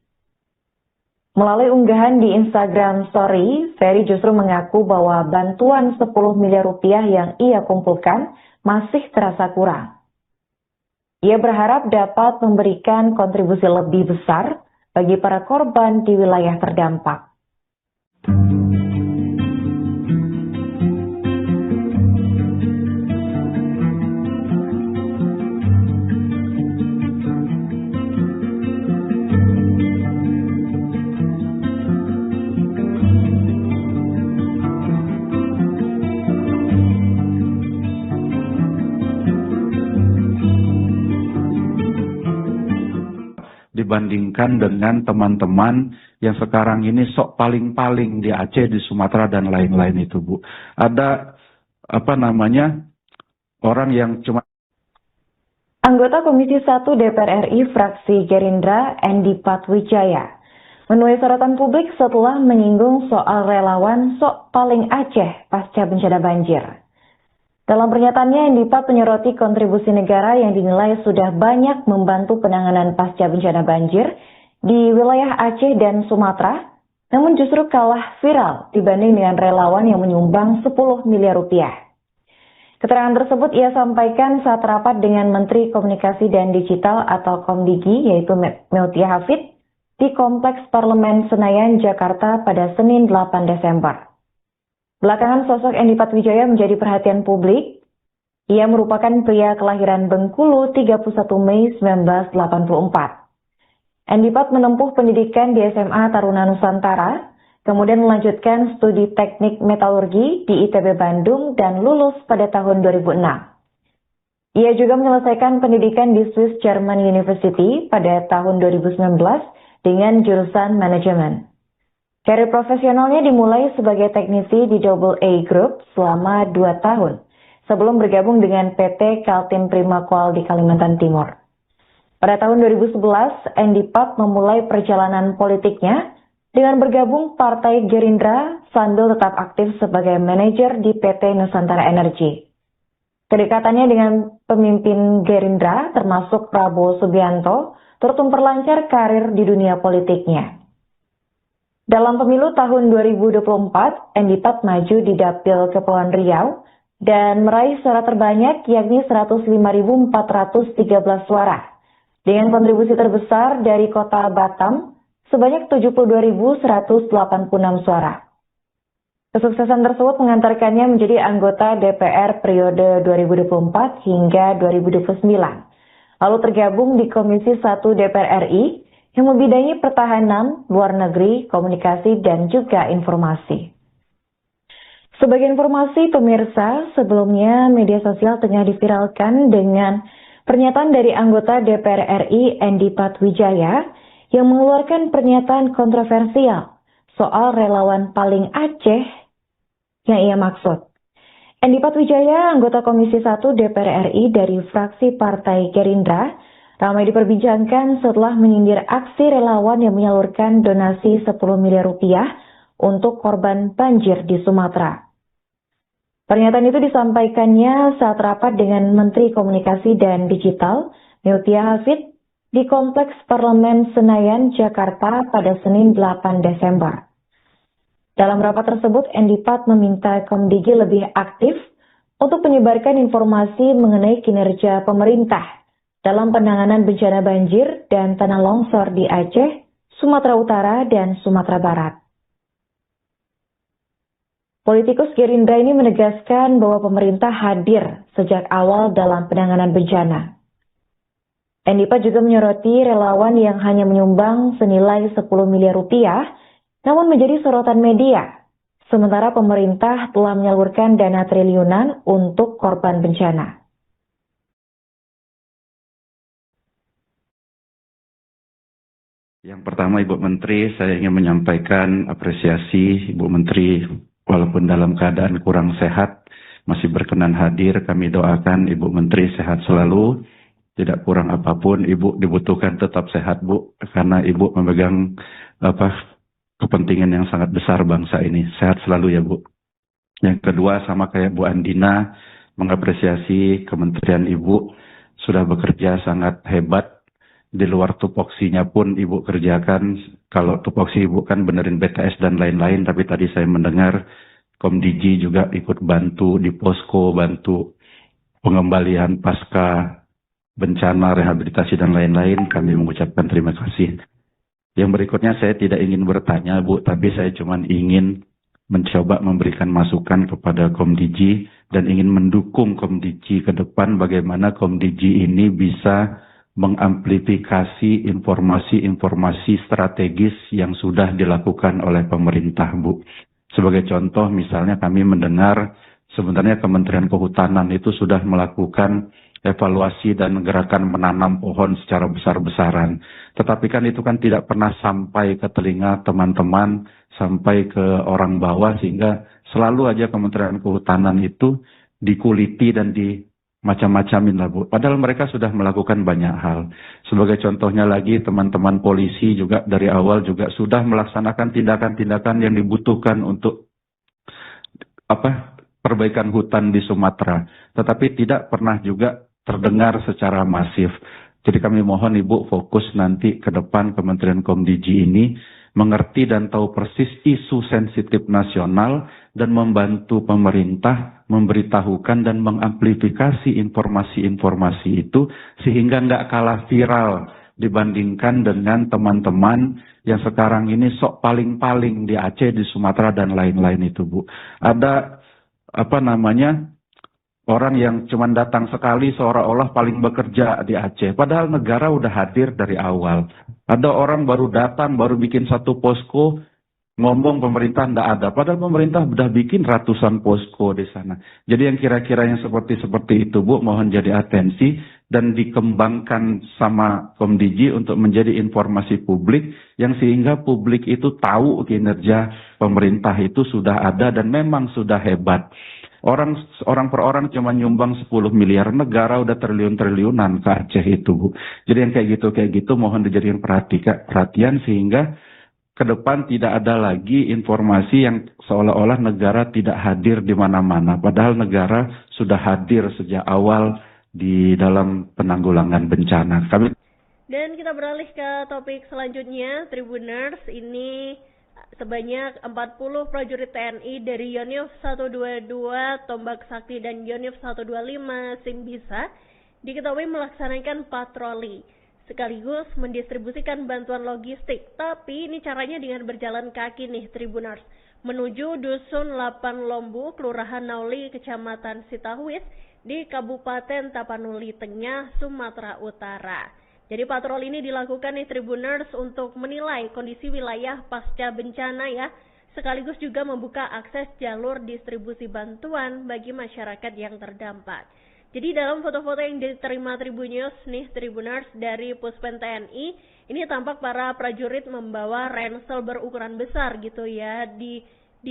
Melalui unggahan di Instagram Story, Ferry justru mengaku bahwa bantuan 10 miliar rupiah yang ia kumpulkan masih terasa kurang. Ia berharap dapat memberikan kontribusi lebih besar bagi para korban di wilayah terdampak. Dibandingkan dengan teman-teman yang sekarang ini sok paling-paling di Aceh, di Sumatera dan lain-lain itu, Bu. Ada orang yang cuma. Anggota Komisi 1 DPR RI fraksi Gerindra Endi Patwijaya menuai sorotan publik setelah menyinggung soal relawan sok paling Aceh pasca bencana banjir. Dalam pernyataannya, Endi Pat menyoroti kontribusi negara yang dinilai sudah banyak membantu penanganan pasca bencana banjir di wilayah Aceh dan Sumatera, namun justru kalah viral dibanding dengan relawan yang menyumbang 10 miliar rupiah. Keterangan tersebut ia sampaikan saat rapat dengan Menteri Komunikasi dan Digital atau Komdigi, yaitu Meltia Hafid, di Kompleks Parlemen Senayan, Jakarta pada Senin 8 Desember. Belakangan sosok Endi Patwijaya menjadi perhatian publik. Ia merupakan pria kelahiran Bengkulu 31 Mei 1984. Endi Pat menempuh pendidikan di SMA Taruna Nusantara, kemudian melanjutkan studi teknik metalurgi di ITB Bandung dan lulus pada tahun 2006. Ia juga menyelesaikan pendidikan di Swiss German University pada tahun 2019 dengan jurusan manajemen. Karir profesionalnya dimulai sebagai teknisi di AA Group selama 2 tahun sebelum bergabung dengan PT Kaltim Primaqual di Kalimantan Timur. Pada tahun 2011, Endi Pat memulai perjalanan politiknya dengan bergabung Partai Gerindra sambil tetap aktif sebagai manajer di PT Nusantara Energi. Kedekatannya dengan pemimpin Gerindra termasuk Prabowo Subianto turut memperlancar karir di dunia politiknya. Dalam pemilu tahun 2024, Endi Pat maju di Dapil Kepulauan Riau dan meraih suara terbanyak yakni 105.413 suara dengan kontribusi terbesar dari kota Batam sebanyak 72.186 suara. Kesuksesan tersebut mengantarkannya menjadi anggota DPR periode 2024 hingga 2029, lalu tergabung di Komisi 1 DPR RI yang membidangi pertahanan, luar negeri, komunikasi, dan juga informasi. Sebagai informasi pemirsa, sebelumnya media sosial tengah diviralkan dengan pernyataan dari anggota DPR RI Endi Patwijaya yang mengeluarkan pernyataan kontroversial soal relawan paling Aceh yang ia maksud. Endi Patwijaya, anggota Komisi 1 DPR RI dari fraksi Partai Gerindra, ramai diperbincangkan setelah menyindir aksi relawan yang menyalurkan donasi 10 miliar rupiah untuk korban banjir di Sumatera. Pernyataan itu disampaikannya saat rapat dengan Menteri Komunikasi dan Digital, Meltia Hafid, di Kompleks Parlemen Senayan, Jakarta pada Senin 8 Desember. Dalam rapat tersebut, Endi Pat meminta Komdigi lebih aktif untuk menyebarkan informasi mengenai kinerja pemerintah dalam penanganan bencana banjir dan tanah longsor di Aceh, Sumatera Utara, dan Sumatera Barat. Politikus Gerindra ini menegaskan bahwa pemerintah hadir sejak awal dalam penanganan bencana. Endi Pat juga menyoroti relawan yang hanya menyumbang senilai 10 miliar rupiah, namun menjadi sorotan media, sementara pemerintah telah menyalurkan dana triliunan untuk korban bencana. Yang pertama, Ibu Menteri, saya ingin menyampaikan apresiasi Ibu Menteri, walaupun dalam keadaan kurang sehat, masih berkenan hadir. Kami doakan Ibu Menteri sehat selalu, tidak kurang apapun. Ibu dibutuhkan tetap sehat, Bu, karena Ibu memegang kepentingan yang sangat besar bangsa ini. Sehat selalu ya, Bu. Yang kedua, sama kayak Bu Andina, mengapresiasi Kementerian Ibu sudah bekerja sangat hebat. Di luar tupoksinya pun Ibu kerjakan. Kalau tupoksi Ibu kan benerin BTS dan lain-lain, tapi tadi saya mendengar Komdiji juga ikut bantu di posko, bantu pengembalian pasca bencana, rehabilitasi dan lain-lain. Kami mengucapkan terima kasih. Yang berikutnya saya tidak ingin bertanya, Bu, tapi saya cuma ingin mencoba memberikan masukan kepada Komdiji dan ingin mendukung Komdiji ke depan bagaimana Komdiji ini bisa mengamplifikasi informasi-informasi strategis yang sudah dilakukan oleh pemerintah, Bu. Sebagai contoh, misalnya kami mendengar sebenarnya Kementerian Kehutanan itu sudah melakukan evaluasi dan gerakan menanam pohon secara besar-besaran. Tetapi kan itu kan tidak pernah sampai ke telinga teman-teman, sampai ke orang bawah, sehingga selalu aja Kementerian Kehutanan itu dikuliti dan macam-macamin lah, Bu. Padahal mereka sudah melakukan banyak hal. Sebagai contohnya lagi, teman-teman polisi juga dari awal juga sudah melaksanakan tindakan-tindakan yang dibutuhkan untuk perbaikan hutan di Sumatera. Tetapi tidak pernah juga terdengar secara masif. Jadi kami mohon Ibu fokus nanti ke depan Kementerian Komdiji ini mengerti dan tahu persis isu sensitif nasional dan membantu pemerintah memberitahukan dan mengamplifikasi informasi-informasi itu sehingga nggak kalah viral dibandingkan dengan teman-teman yang sekarang ini sok paling-paling di Aceh, di Sumatera dan lain-lain itu, Bu. Ada orang yang cuma datang sekali seolah-olah paling bekerja di Aceh. Padahal negara udah hadir dari awal. Ada orang baru datang, baru bikin satu posko, ngomong pemerintah nggak ada. Padahal pemerintah sudah bikin ratusan posko di sana. Jadi yang kira-kira yang seperti itu, Bu, mohon jadi atensi dan dikembangkan sama Komdiji untuk menjadi informasi publik yang sehingga publik itu tahu kinerja pemerintah itu sudah ada dan memang sudah hebat. Orang per orang cuma nyumbang 10 miliar, negara udah triliun-triliunan ke Aceh itu, Bu. Jadi yang kayak gitu mohon dijadikan perhatian sehingga ke depan tidak ada lagi informasi yang seolah-olah negara tidak hadir di mana-mana. Padahal negara sudah hadir sejak awal di dalam penanggulangan bencana. Dan kita beralih ke topik selanjutnya, Tribuners. Ini sebanyak 40 prajurit TNI dari Yonif 122 Tombak Sakti dan Yonif 125 Simbisa diketahui melaksanakan patroli sekaligus mendistribusikan bantuan logistik. Tapi ini caranya dengan berjalan kaki nih, Tribuners, menuju Dusun 8 Lombu, Kelurahan Nauli, Kecamatan Sitahwis di Kabupaten Tapanuli Tengah, Sumatera Utara. Jadi patroli ini dilakukan nih, Tribuners, untuk menilai kondisi wilayah pasca bencana ya, sekaligus juga membuka akses jalur distribusi bantuan bagi masyarakat yang terdampak. Jadi dalam foto-foto yang diterima Tribunnews nih, Tribuners, dari Puspen TNI, ini tampak para prajurit membawa ransel berukuran besar gitu ya di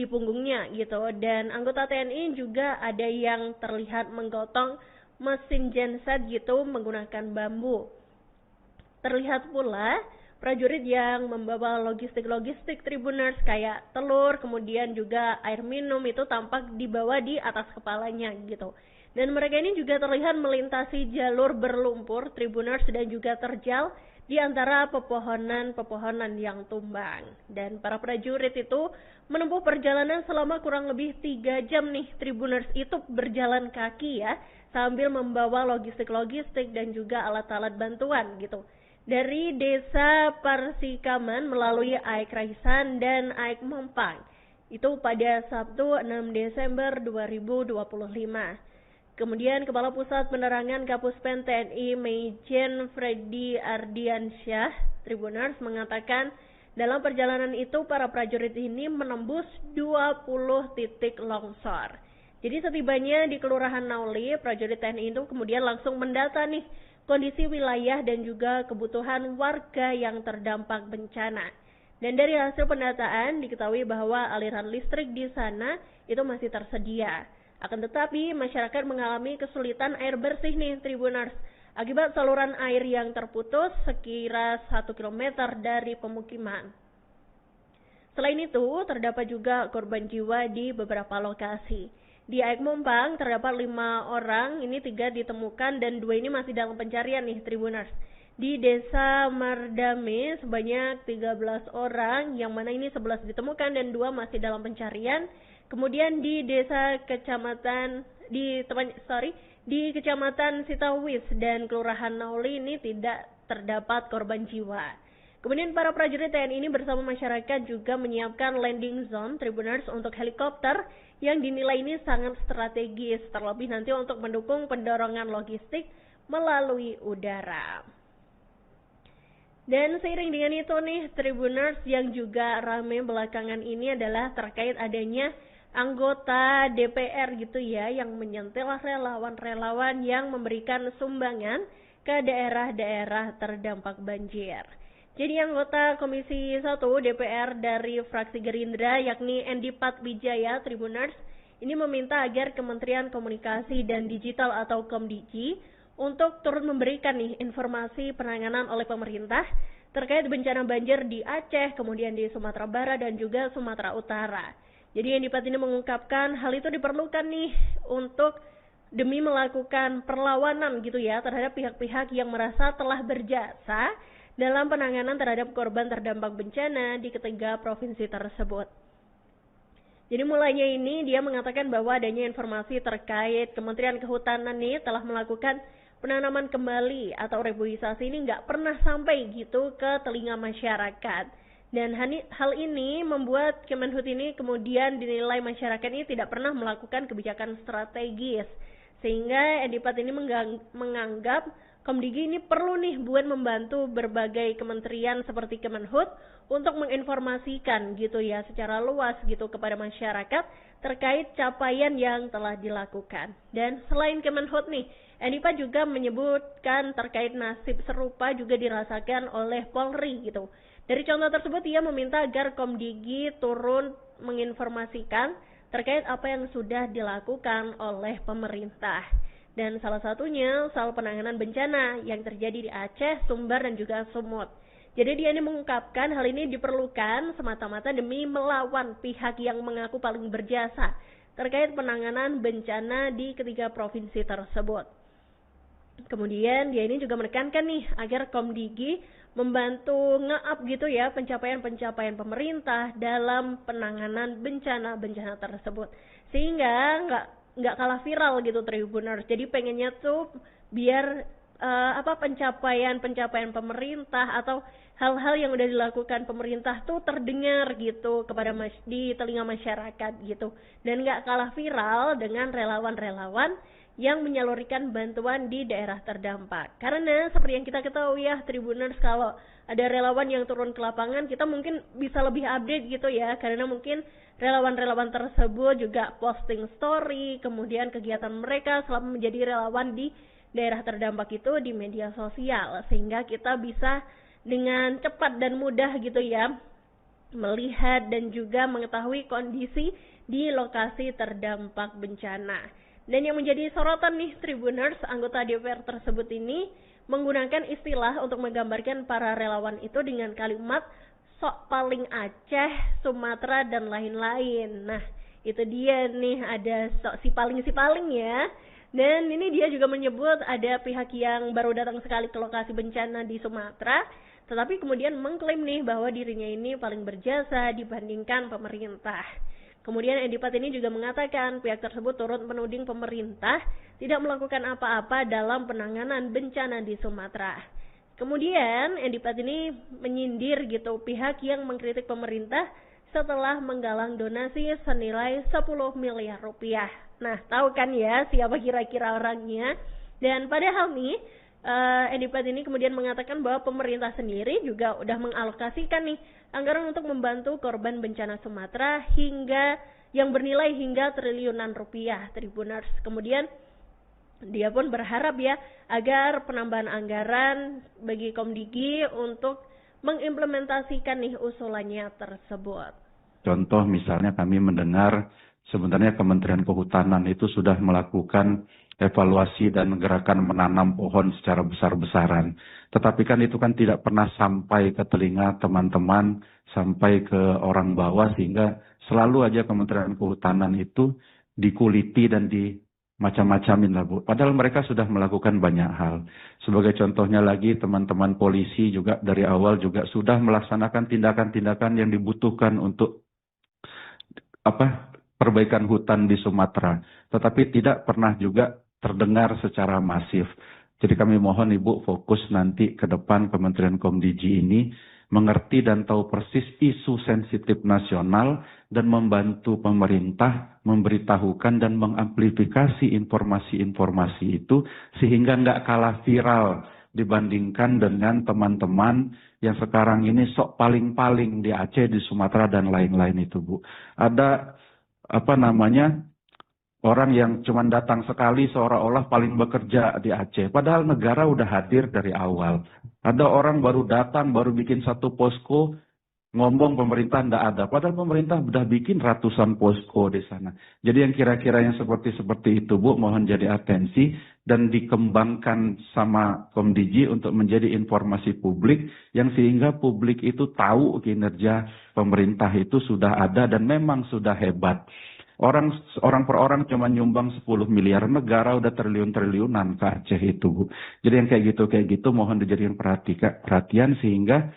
punggungnya gitu. Dan anggota TNI juga ada yang terlihat menggotong mesin genset gitu menggunakan bambu. Terlihat pula prajurit yang membawa logistik Tribuners kayak telur, kemudian juga air minum itu tampak dibawa di atas kepalanya gitu. Dan mereka ini juga terlihat melintasi jalur berlumpur Tribuners dan juga terjal di antara pepohonan yang tumbang. Dan para prajurit itu menempuh perjalanan selama kurang lebih 3 jam nih, Tribuners, itu berjalan kaki ya, sambil membawa logistik dan juga alat-alat bantuan gitu. Dari Desa Parsikaman melalui Aik Raisan dan Aik Mampang. Itu pada Sabtu 6 Desember 2025. Kemudian Kepala Pusat Penerangan Kapuspen TNI Maijen Freddy Ardiansyah, Tribuners, mengatakan dalam perjalanan itu para prajurit ini menembus 20 titik longsor. Jadi setibanya di Kelurahan Nauli, prajurit TNI itu kemudian langsung mendata nih kondisi wilayah dan juga kebutuhan warga yang terdampak bencana. Dan dari hasil pendataan diketahui bahwa aliran listrik di sana itu masih tersedia. Akan tetapi masyarakat mengalami kesulitan air bersih nih, Tribuners, akibat saluran air yang terputus sekira 1 km dari pemukiman. Selain itu, terdapat juga korban jiwa di beberapa lokasi. Di Aek Mumpang terdapat 5 orang, ini 3 ditemukan dan 2 ini masih dalam pencarian nih Tribuners. Di Desa Mardame sebanyak 13 orang, yang mana ini 11 ditemukan dan 2 masih dalam pencarian. Kemudian di di Kecamatan Sitawis dan Kelurahan Nauli ini tidak terdapat korban jiwa. Kemudian para prajurit TNI ini bersama masyarakat juga menyiapkan landing zone Tribuners untuk helikopter yang dinilai ini sangat strategis, terlebih nanti untuk mendukung pendorongan logistik melalui udara. Dan seiring dengan itu nih Tribuners, yang juga ramai belakangan ini adalah terkait adanya anggota DPR gitu ya yang menyentil relawan-relawan yang memberikan sumbangan ke daerah-daerah terdampak banjir. Jadi anggota Komisi 1 DPR dari fraksi Gerindra yakni Endi Patwijaya Tribuners ini meminta agar Kementerian Komunikasi dan Digital atau Komdigi untuk turut memberikan nih informasi penanganan oleh pemerintah terkait bencana banjir di Aceh, kemudian di Sumatera Barat dan juga Sumatera Utara. Jadi Endi Pat ini mengungkapkan hal itu diperlukan nih untuk demi melakukan perlawanan gitu ya terhadap pihak-pihak yang merasa telah berjasa dalam penanganan terhadap korban terdampak bencana di ketiga provinsi tersebut. Jadi mulainya ini dia mengatakan bahwa adanya informasi terkait Kementerian Kehutanan nih telah melakukan penanaman kembali atau reboisasi ini nggak pernah sampai gitu ke telinga masyarakat. Dan hal ini membuat Kemenhut ini kemudian dinilai masyarakat ini tidak pernah melakukan kebijakan strategis. Sehingga Endi Pat ini menganggap Komdigi ini perlu nih buat membantu berbagai kementerian seperti Kemenhut untuk menginformasikan gitu ya secara luas gitu kepada masyarakat terkait capaian yang telah dilakukan. Dan selain Kemenhut nih, Endi Pat juga menyebutkan terkait nasib serupa juga dirasakan oleh Polri gitu. Dari contoh tersebut ia meminta agar Komdigi turun menginformasikan terkait apa yang sudah dilakukan oleh pemerintah. Dan salah satunya soal penanganan bencana yang terjadi di Aceh, Sumbar dan juga Sumut. Jadi dia ini mengungkapkan hal ini diperlukan semata-mata demi melawan pihak yang mengaku paling berjasa terkait penanganan bencana di ketiga provinsi tersebut. Kemudian dia ini juga menekankan nih agar Komdigi membantu nge-up gitu ya pencapaian-pencapaian pemerintah dalam penanganan bencana-bencana tersebut. Sehingga nggak kalah viral gitu Tribuners. Jadi pengennya tuh biar pencapaian pemerintah atau hal-hal yang udah dilakukan pemerintah tuh terdengar gitu kepada di telinga masyarakat gitu. Dan nggak kalah viral dengan relawan-relawan yang menyalurkan bantuan di daerah terdampak. Karena seperti yang kita ketahui ya Tribuners, kalau ada relawan yang turun ke lapangan kita mungkin bisa lebih update gitu ya, karena mungkin relawan-relawan tersebut juga posting story kemudian kegiatan mereka selama menjadi relawan di daerah terdampak itu di media sosial, sehingga kita bisa dengan cepat dan mudah gitu ya melihat dan juga mengetahui kondisi di lokasi terdampak bencana. Dan yang menjadi sorotan nih Tribuners, anggota DPR tersebut ini menggunakan istilah untuk menggambarkan para relawan itu dengan kalimat sok paling Aceh, Sumatera dan lain-lain. Nah, itu dia nih ada sok si paling ya. Dan ini dia juga menyebut ada pihak yang baru datang sekali ke lokasi bencana di Sumatera, tetapi kemudian mengklaim nih bahwa dirinya ini paling berjasa dibandingkan pemerintah. Kemudian Endi Pat ini juga mengatakan pihak tersebut turut menuding pemerintah tidak melakukan apa-apa dalam penanganan bencana di Sumatera. Kemudian Endi Pat ini menyindir gitu pihak yang mengkritik pemerintah setelah menggalang donasi senilai 10 miliar rupiah. Nah, tahu kan ya siapa kira-kira orangnya? Dan padahal nih Endi Pat ini kemudian mengatakan bahwa pemerintah sendiri juga udah mengalokasikan nih anggaran untuk membantu korban bencana Sumatera hingga yang bernilai hingga triliunan rupiah Tribuners. Kemudian dia pun berharap ya agar penambahan anggaran bagi Komdigi untuk mengimplementasikan nih usulannya tersebut. Contoh misalnya kami mendengar sebenarnya Kementerian Kehutanan itu sudah melakukan evaluasi dan gerakan menanam pohon secara besar-besaran. Tetapi kan itu kan tidak pernah sampai ke telinga teman-teman, sampai ke orang bawah, sehingga selalu aja Kementerian Kehutanan itu dikuliti dan macam-macamin lah Bu. Padahal mereka sudah melakukan banyak hal. Sebagai contohnya lagi teman-teman polisi juga dari awal juga sudah melaksanakan tindakan-tindakan yang dibutuhkan untuk perbaikan hutan di Sumatera. Tetapi tidak pernah juga terdengar secara masif. Jadi kami mohon Ibu fokus nanti ke depan Kementerian Komdiji ini mengerti dan tahu persis isu sensitif nasional dan membantu pemerintah memberitahukan dan mengamplifikasi informasi-informasi itu sehingga nggak kalah viral dibandingkan dengan teman-teman yang sekarang ini sok paling-paling di Aceh, di Sumatera dan lain-lain itu Bu. Ada orang yang cuma datang sekali seolah-olah paling bekerja di Aceh. Padahal negara udah hadir dari awal. Ada orang baru datang, baru bikin satu posko, ngomong pemerintah nggak ada. Padahal pemerintah udah bikin ratusan posko di sana. Jadi yang kira-kira yang seperti itu Bu, mohon jadi atensi dan dikembangkan sama Komdiji untuk menjadi informasi publik yang sehingga publik itu tahu kinerja pemerintah itu sudah ada dan memang sudah hebat. Orang per orang cuma nyumbang 10 miliar, negara udah triliun-triliunan ke Aceh itu Bu. Jadi yang kayak gitu mohon dijadikan perhatian sehingga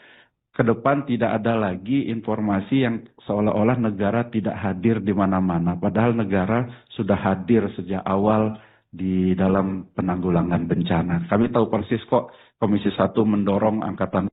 ke depan tidak ada lagi informasi yang seolah-olah negara tidak hadir di mana-mana. Padahal negara sudah hadir sejak awal di dalam penanggulangan bencana. Kami tahu persis kok Komisi 1 mendorong angkatan.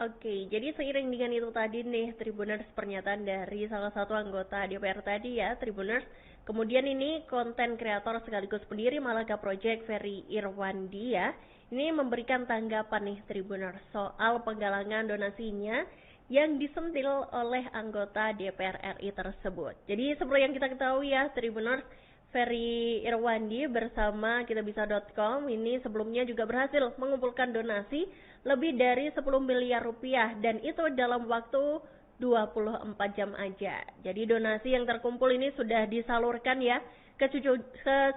Oke, jadi seiring dengan itu tadi nih Tribuners, pernyataan dari salah satu anggota DPR tadi ya Tribuners. Kemudian ini konten kreator sekaligus pendiri Malaka Project Ferry Irwandi ya, ini memberikan tanggapan nih Tribuners soal penggalangan donasinya yang disentil oleh anggota DPR RI tersebut. Jadi seperti yang kita ketahui ya Tribuners, Ferry Irwandi bersama kitabisa.com ini sebelumnya juga berhasil mengumpulkan donasi lebih dari 10 miliar rupiah dan itu dalam waktu 24 jam aja. Jadi donasi yang terkumpul ini sudah disalurkan ya ke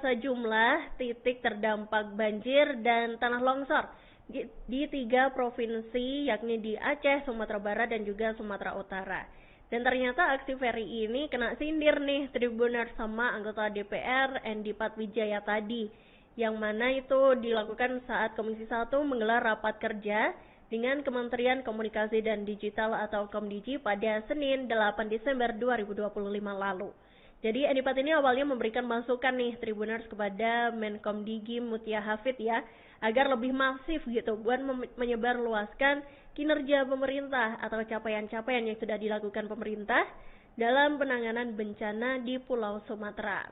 sejumlah titik terdampak banjir dan tanah longsor di 3 provinsi yakni di Aceh, Sumatera Barat dan juga Sumatera Utara. Dan ternyata aksi Ferry ini kena sindir nih Tribuners sama anggota DPR Endi Patwijaya tadi, yang mana itu dilakukan saat Komisi 1 menggelar rapat kerja dengan Kementerian Komunikasi dan Digital atau Komdiji pada Senin 8 Desember 2025 lalu. Jadi Endi Pat ini awalnya memberikan masukan nih Tribuners kepada Menkomdigi Mutia Hafid ya, agar lebih masif gitu buat menyebarluaskan kinerja pemerintah atau capaian-capaian yang sudah dilakukan pemerintah dalam penanganan bencana di Pulau Sumatera.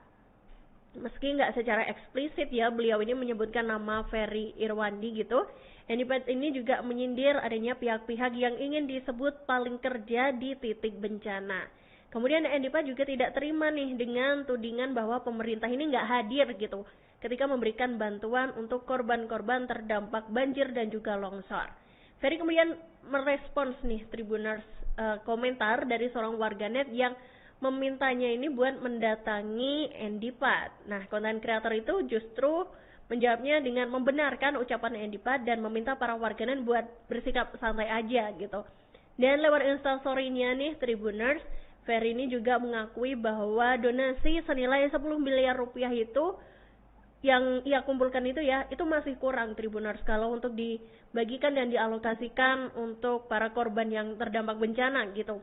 Meski nggak secara eksplisit ya beliau ini menyebutkan nama Ferry Irwandi gitu, Endi Pat ini juga menyindir adanya pihak-pihak yang ingin disebut paling kerja di titik bencana. Kemudian Endi Pat juga tidak terima nih dengan tudingan bahwa pemerintah ini nggak hadir gitu ketika memberikan bantuan untuk korban-korban terdampak banjir dan juga longsor. Ferry kemudian merespons nih Tribuners komentar dari seorang warganet yang memintanya ini buat mendatangi Endi Pat. Nah, konten kreator itu justru menjawabnya dengan membenarkan ucapan Endi Pat dan meminta para warganet buat bersikap santai aja gitu. Dan lewat instastory-nya nih Tribuners, Ferry ini juga mengakui bahwa donasi senilai 10 miliar rupiah itu yang ia kumpulkan itu ya, itu masih kurang Tribuners kalau untuk dibagikan dan dialokasikan untuk para korban yang terdampak bencana gitu.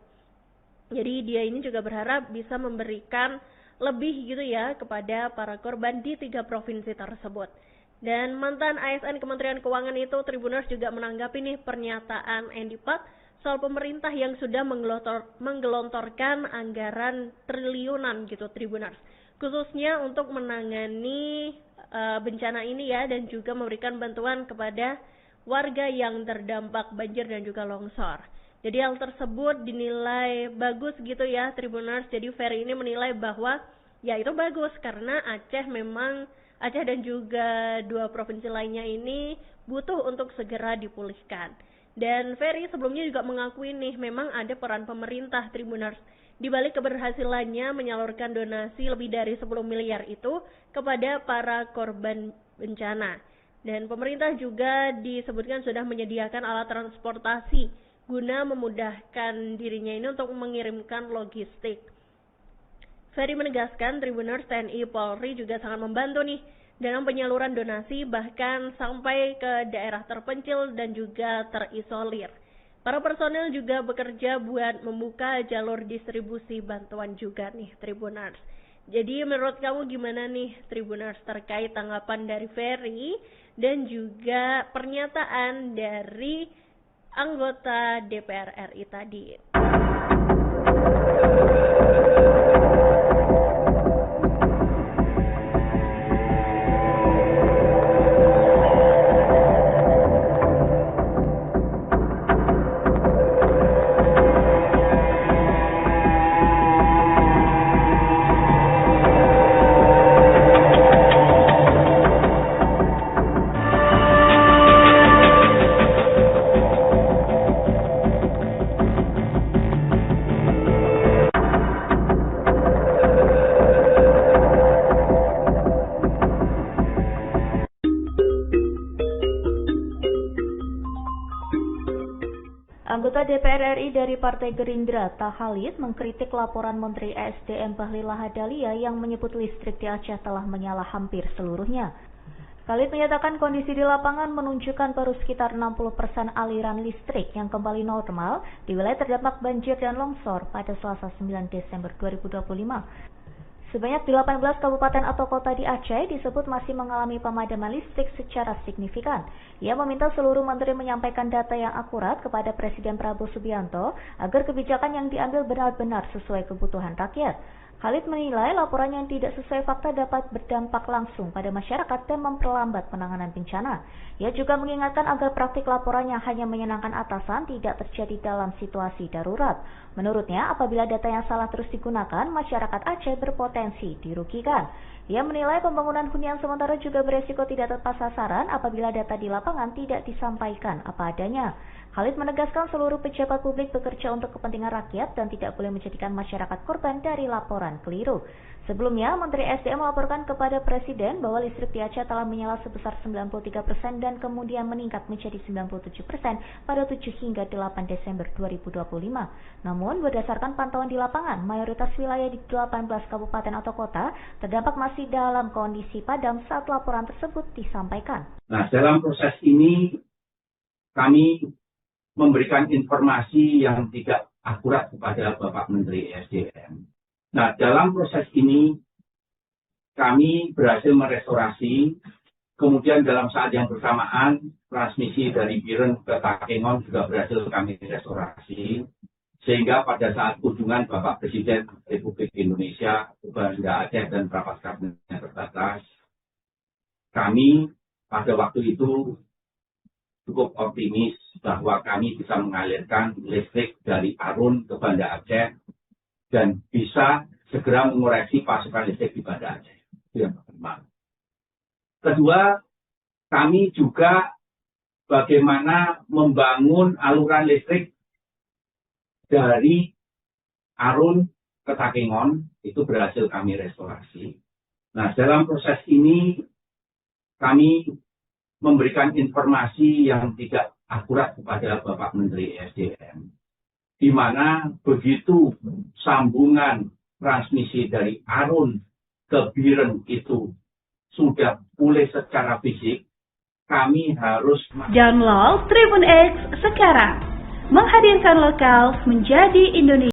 Jadi dia ini juga berharap bisa memberikan lebih gitu ya kepada para korban di 3 provinsi tersebut. Dan mantan ASN Kementerian Keuangan itu Tribuners juga menanggapi nih pernyataan Endi Pat soal pemerintah yang sudah menggelontorkan anggaran triliunan gitu Tribuners, khususnya untuk menangani bencana ini ya, dan juga memberikan bantuan kepada warga yang terdampak banjir dan juga longsor. Jadi hal tersebut dinilai bagus gitu ya Tribuners. Jadi Ferry ini menilai bahwa ya itu bagus karena Aceh dan juga 2 provinsi lainnya ini butuh untuk segera dipulihkan. Dan Ferry sebelumnya juga mengakui nih memang ada peran pemerintah Tribuners di balik keberhasilannya menyalurkan donasi lebih dari 10 miliar itu kepada para korban bencana. Dan pemerintah juga disebutkan sudah menyediakan alat transportasi guna memudahkan dirinya ini untuk mengirimkan logistik. Ferry menegaskan Tribuners TNI Polri juga sangat membantu nih dalam penyaluran donasi bahkan sampai ke daerah terpencil dan juga terisolir. Para personel juga bekerja buat membuka jalur distribusi bantuan juga nih Tribuners. Jadi menurut kamu gimana nih Tribuners terkait tanggapan dari Ferry dan juga pernyataan dari anggota DPR RI tadi? Anggota DPR RI dari Partai Gerindra, Tahalis, mengkritik laporan Menteri ESDM Bahlil Lahadalia yang menyebut listrik di Aceh telah menyala hampir seluruhnya. Khalid menyatakan kondisi di lapangan menunjukkan baru sekitar 60% aliran listrik yang kembali normal di wilayah terdampak banjir dan longsor pada Selasa 9 Desember 2025. Sebanyak 18 kabupaten atau kota di Aceh disebut masih mengalami pemadaman listrik secara signifikan. Ia meminta seluruh menteri menyampaikan data yang akurat kepada Presiden Prabowo Subianto agar kebijakan yang diambil benar-benar sesuai kebutuhan rakyat. Khalid menilai laporan yang tidak sesuai fakta dapat berdampak langsung pada masyarakat dan memperlambat penanganan bencana. Ia juga mengingatkan agar praktik laporan yang hanya menyenangkan atasan tidak terjadi dalam situasi darurat. Menurutnya, apabila data yang salah terus digunakan, masyarakat Aceh berpotensi dirugikan. Ia menilai pembangunan hunian sementara juga beresiko tidak tepat sasaran apabila data di lapangan tidak disampaikan apa adanya. Khalid menegaskan seluruh pejabat publik bekerja untuk kepentingan rakyat dan tidak boleh menjadikan masyarakat korban dari laporan keliru. Sebelumnya, Menteri SDM melaporkan kepada Presiden bahwa listrik di Aceh telah menyala sebesar 93% dan kemudian meningkat menjadi 97% pada 7 hingga 8 Desember 2025. Namun, berdasarkan pantauan di lapangan, mayoritas wilayah di 18 kabupaten atau kota terdampak masih dalam kondisi padam saat laporan tersebut disampaikan. Nah, dalam proses ini kami memberikan informasi yang tidak akurat kepada Bapak Menteri SDM. Nah, dalam proses ini kami berhasil merestorasi, kemudian dalam saat yang bersamaan transmisi dari Biren ke Takengon juga berhasil kami restorasi, sehingga pada saat kunjungan Bapak Presiden Republik Indonesia ke Banda Aceh dan rapat kabinet terbatas, kami pada waktu itu cukup optimis bahwa kami bisa mengalirkan listrik dari Arun ke Banda Aceh dan bisa segera mengoreksi pasokan listrik di Banda Aceh. Itu yang pertama. Kedua, kami juga bagaimana membangun aluran listrik dari Arun ke Takengon, itu berhasil kami restorasi. Nah, dalam proses ini kami memberikan informasi yang tidak akurat kepada Bapak Menteri SDM, di mana begitu sambungan transmisi dari Arun ke Biren itu sudah pulih secara fisik, kami harus download Tribun X sekarang, menghadirkan lokal menjadi Indonesia.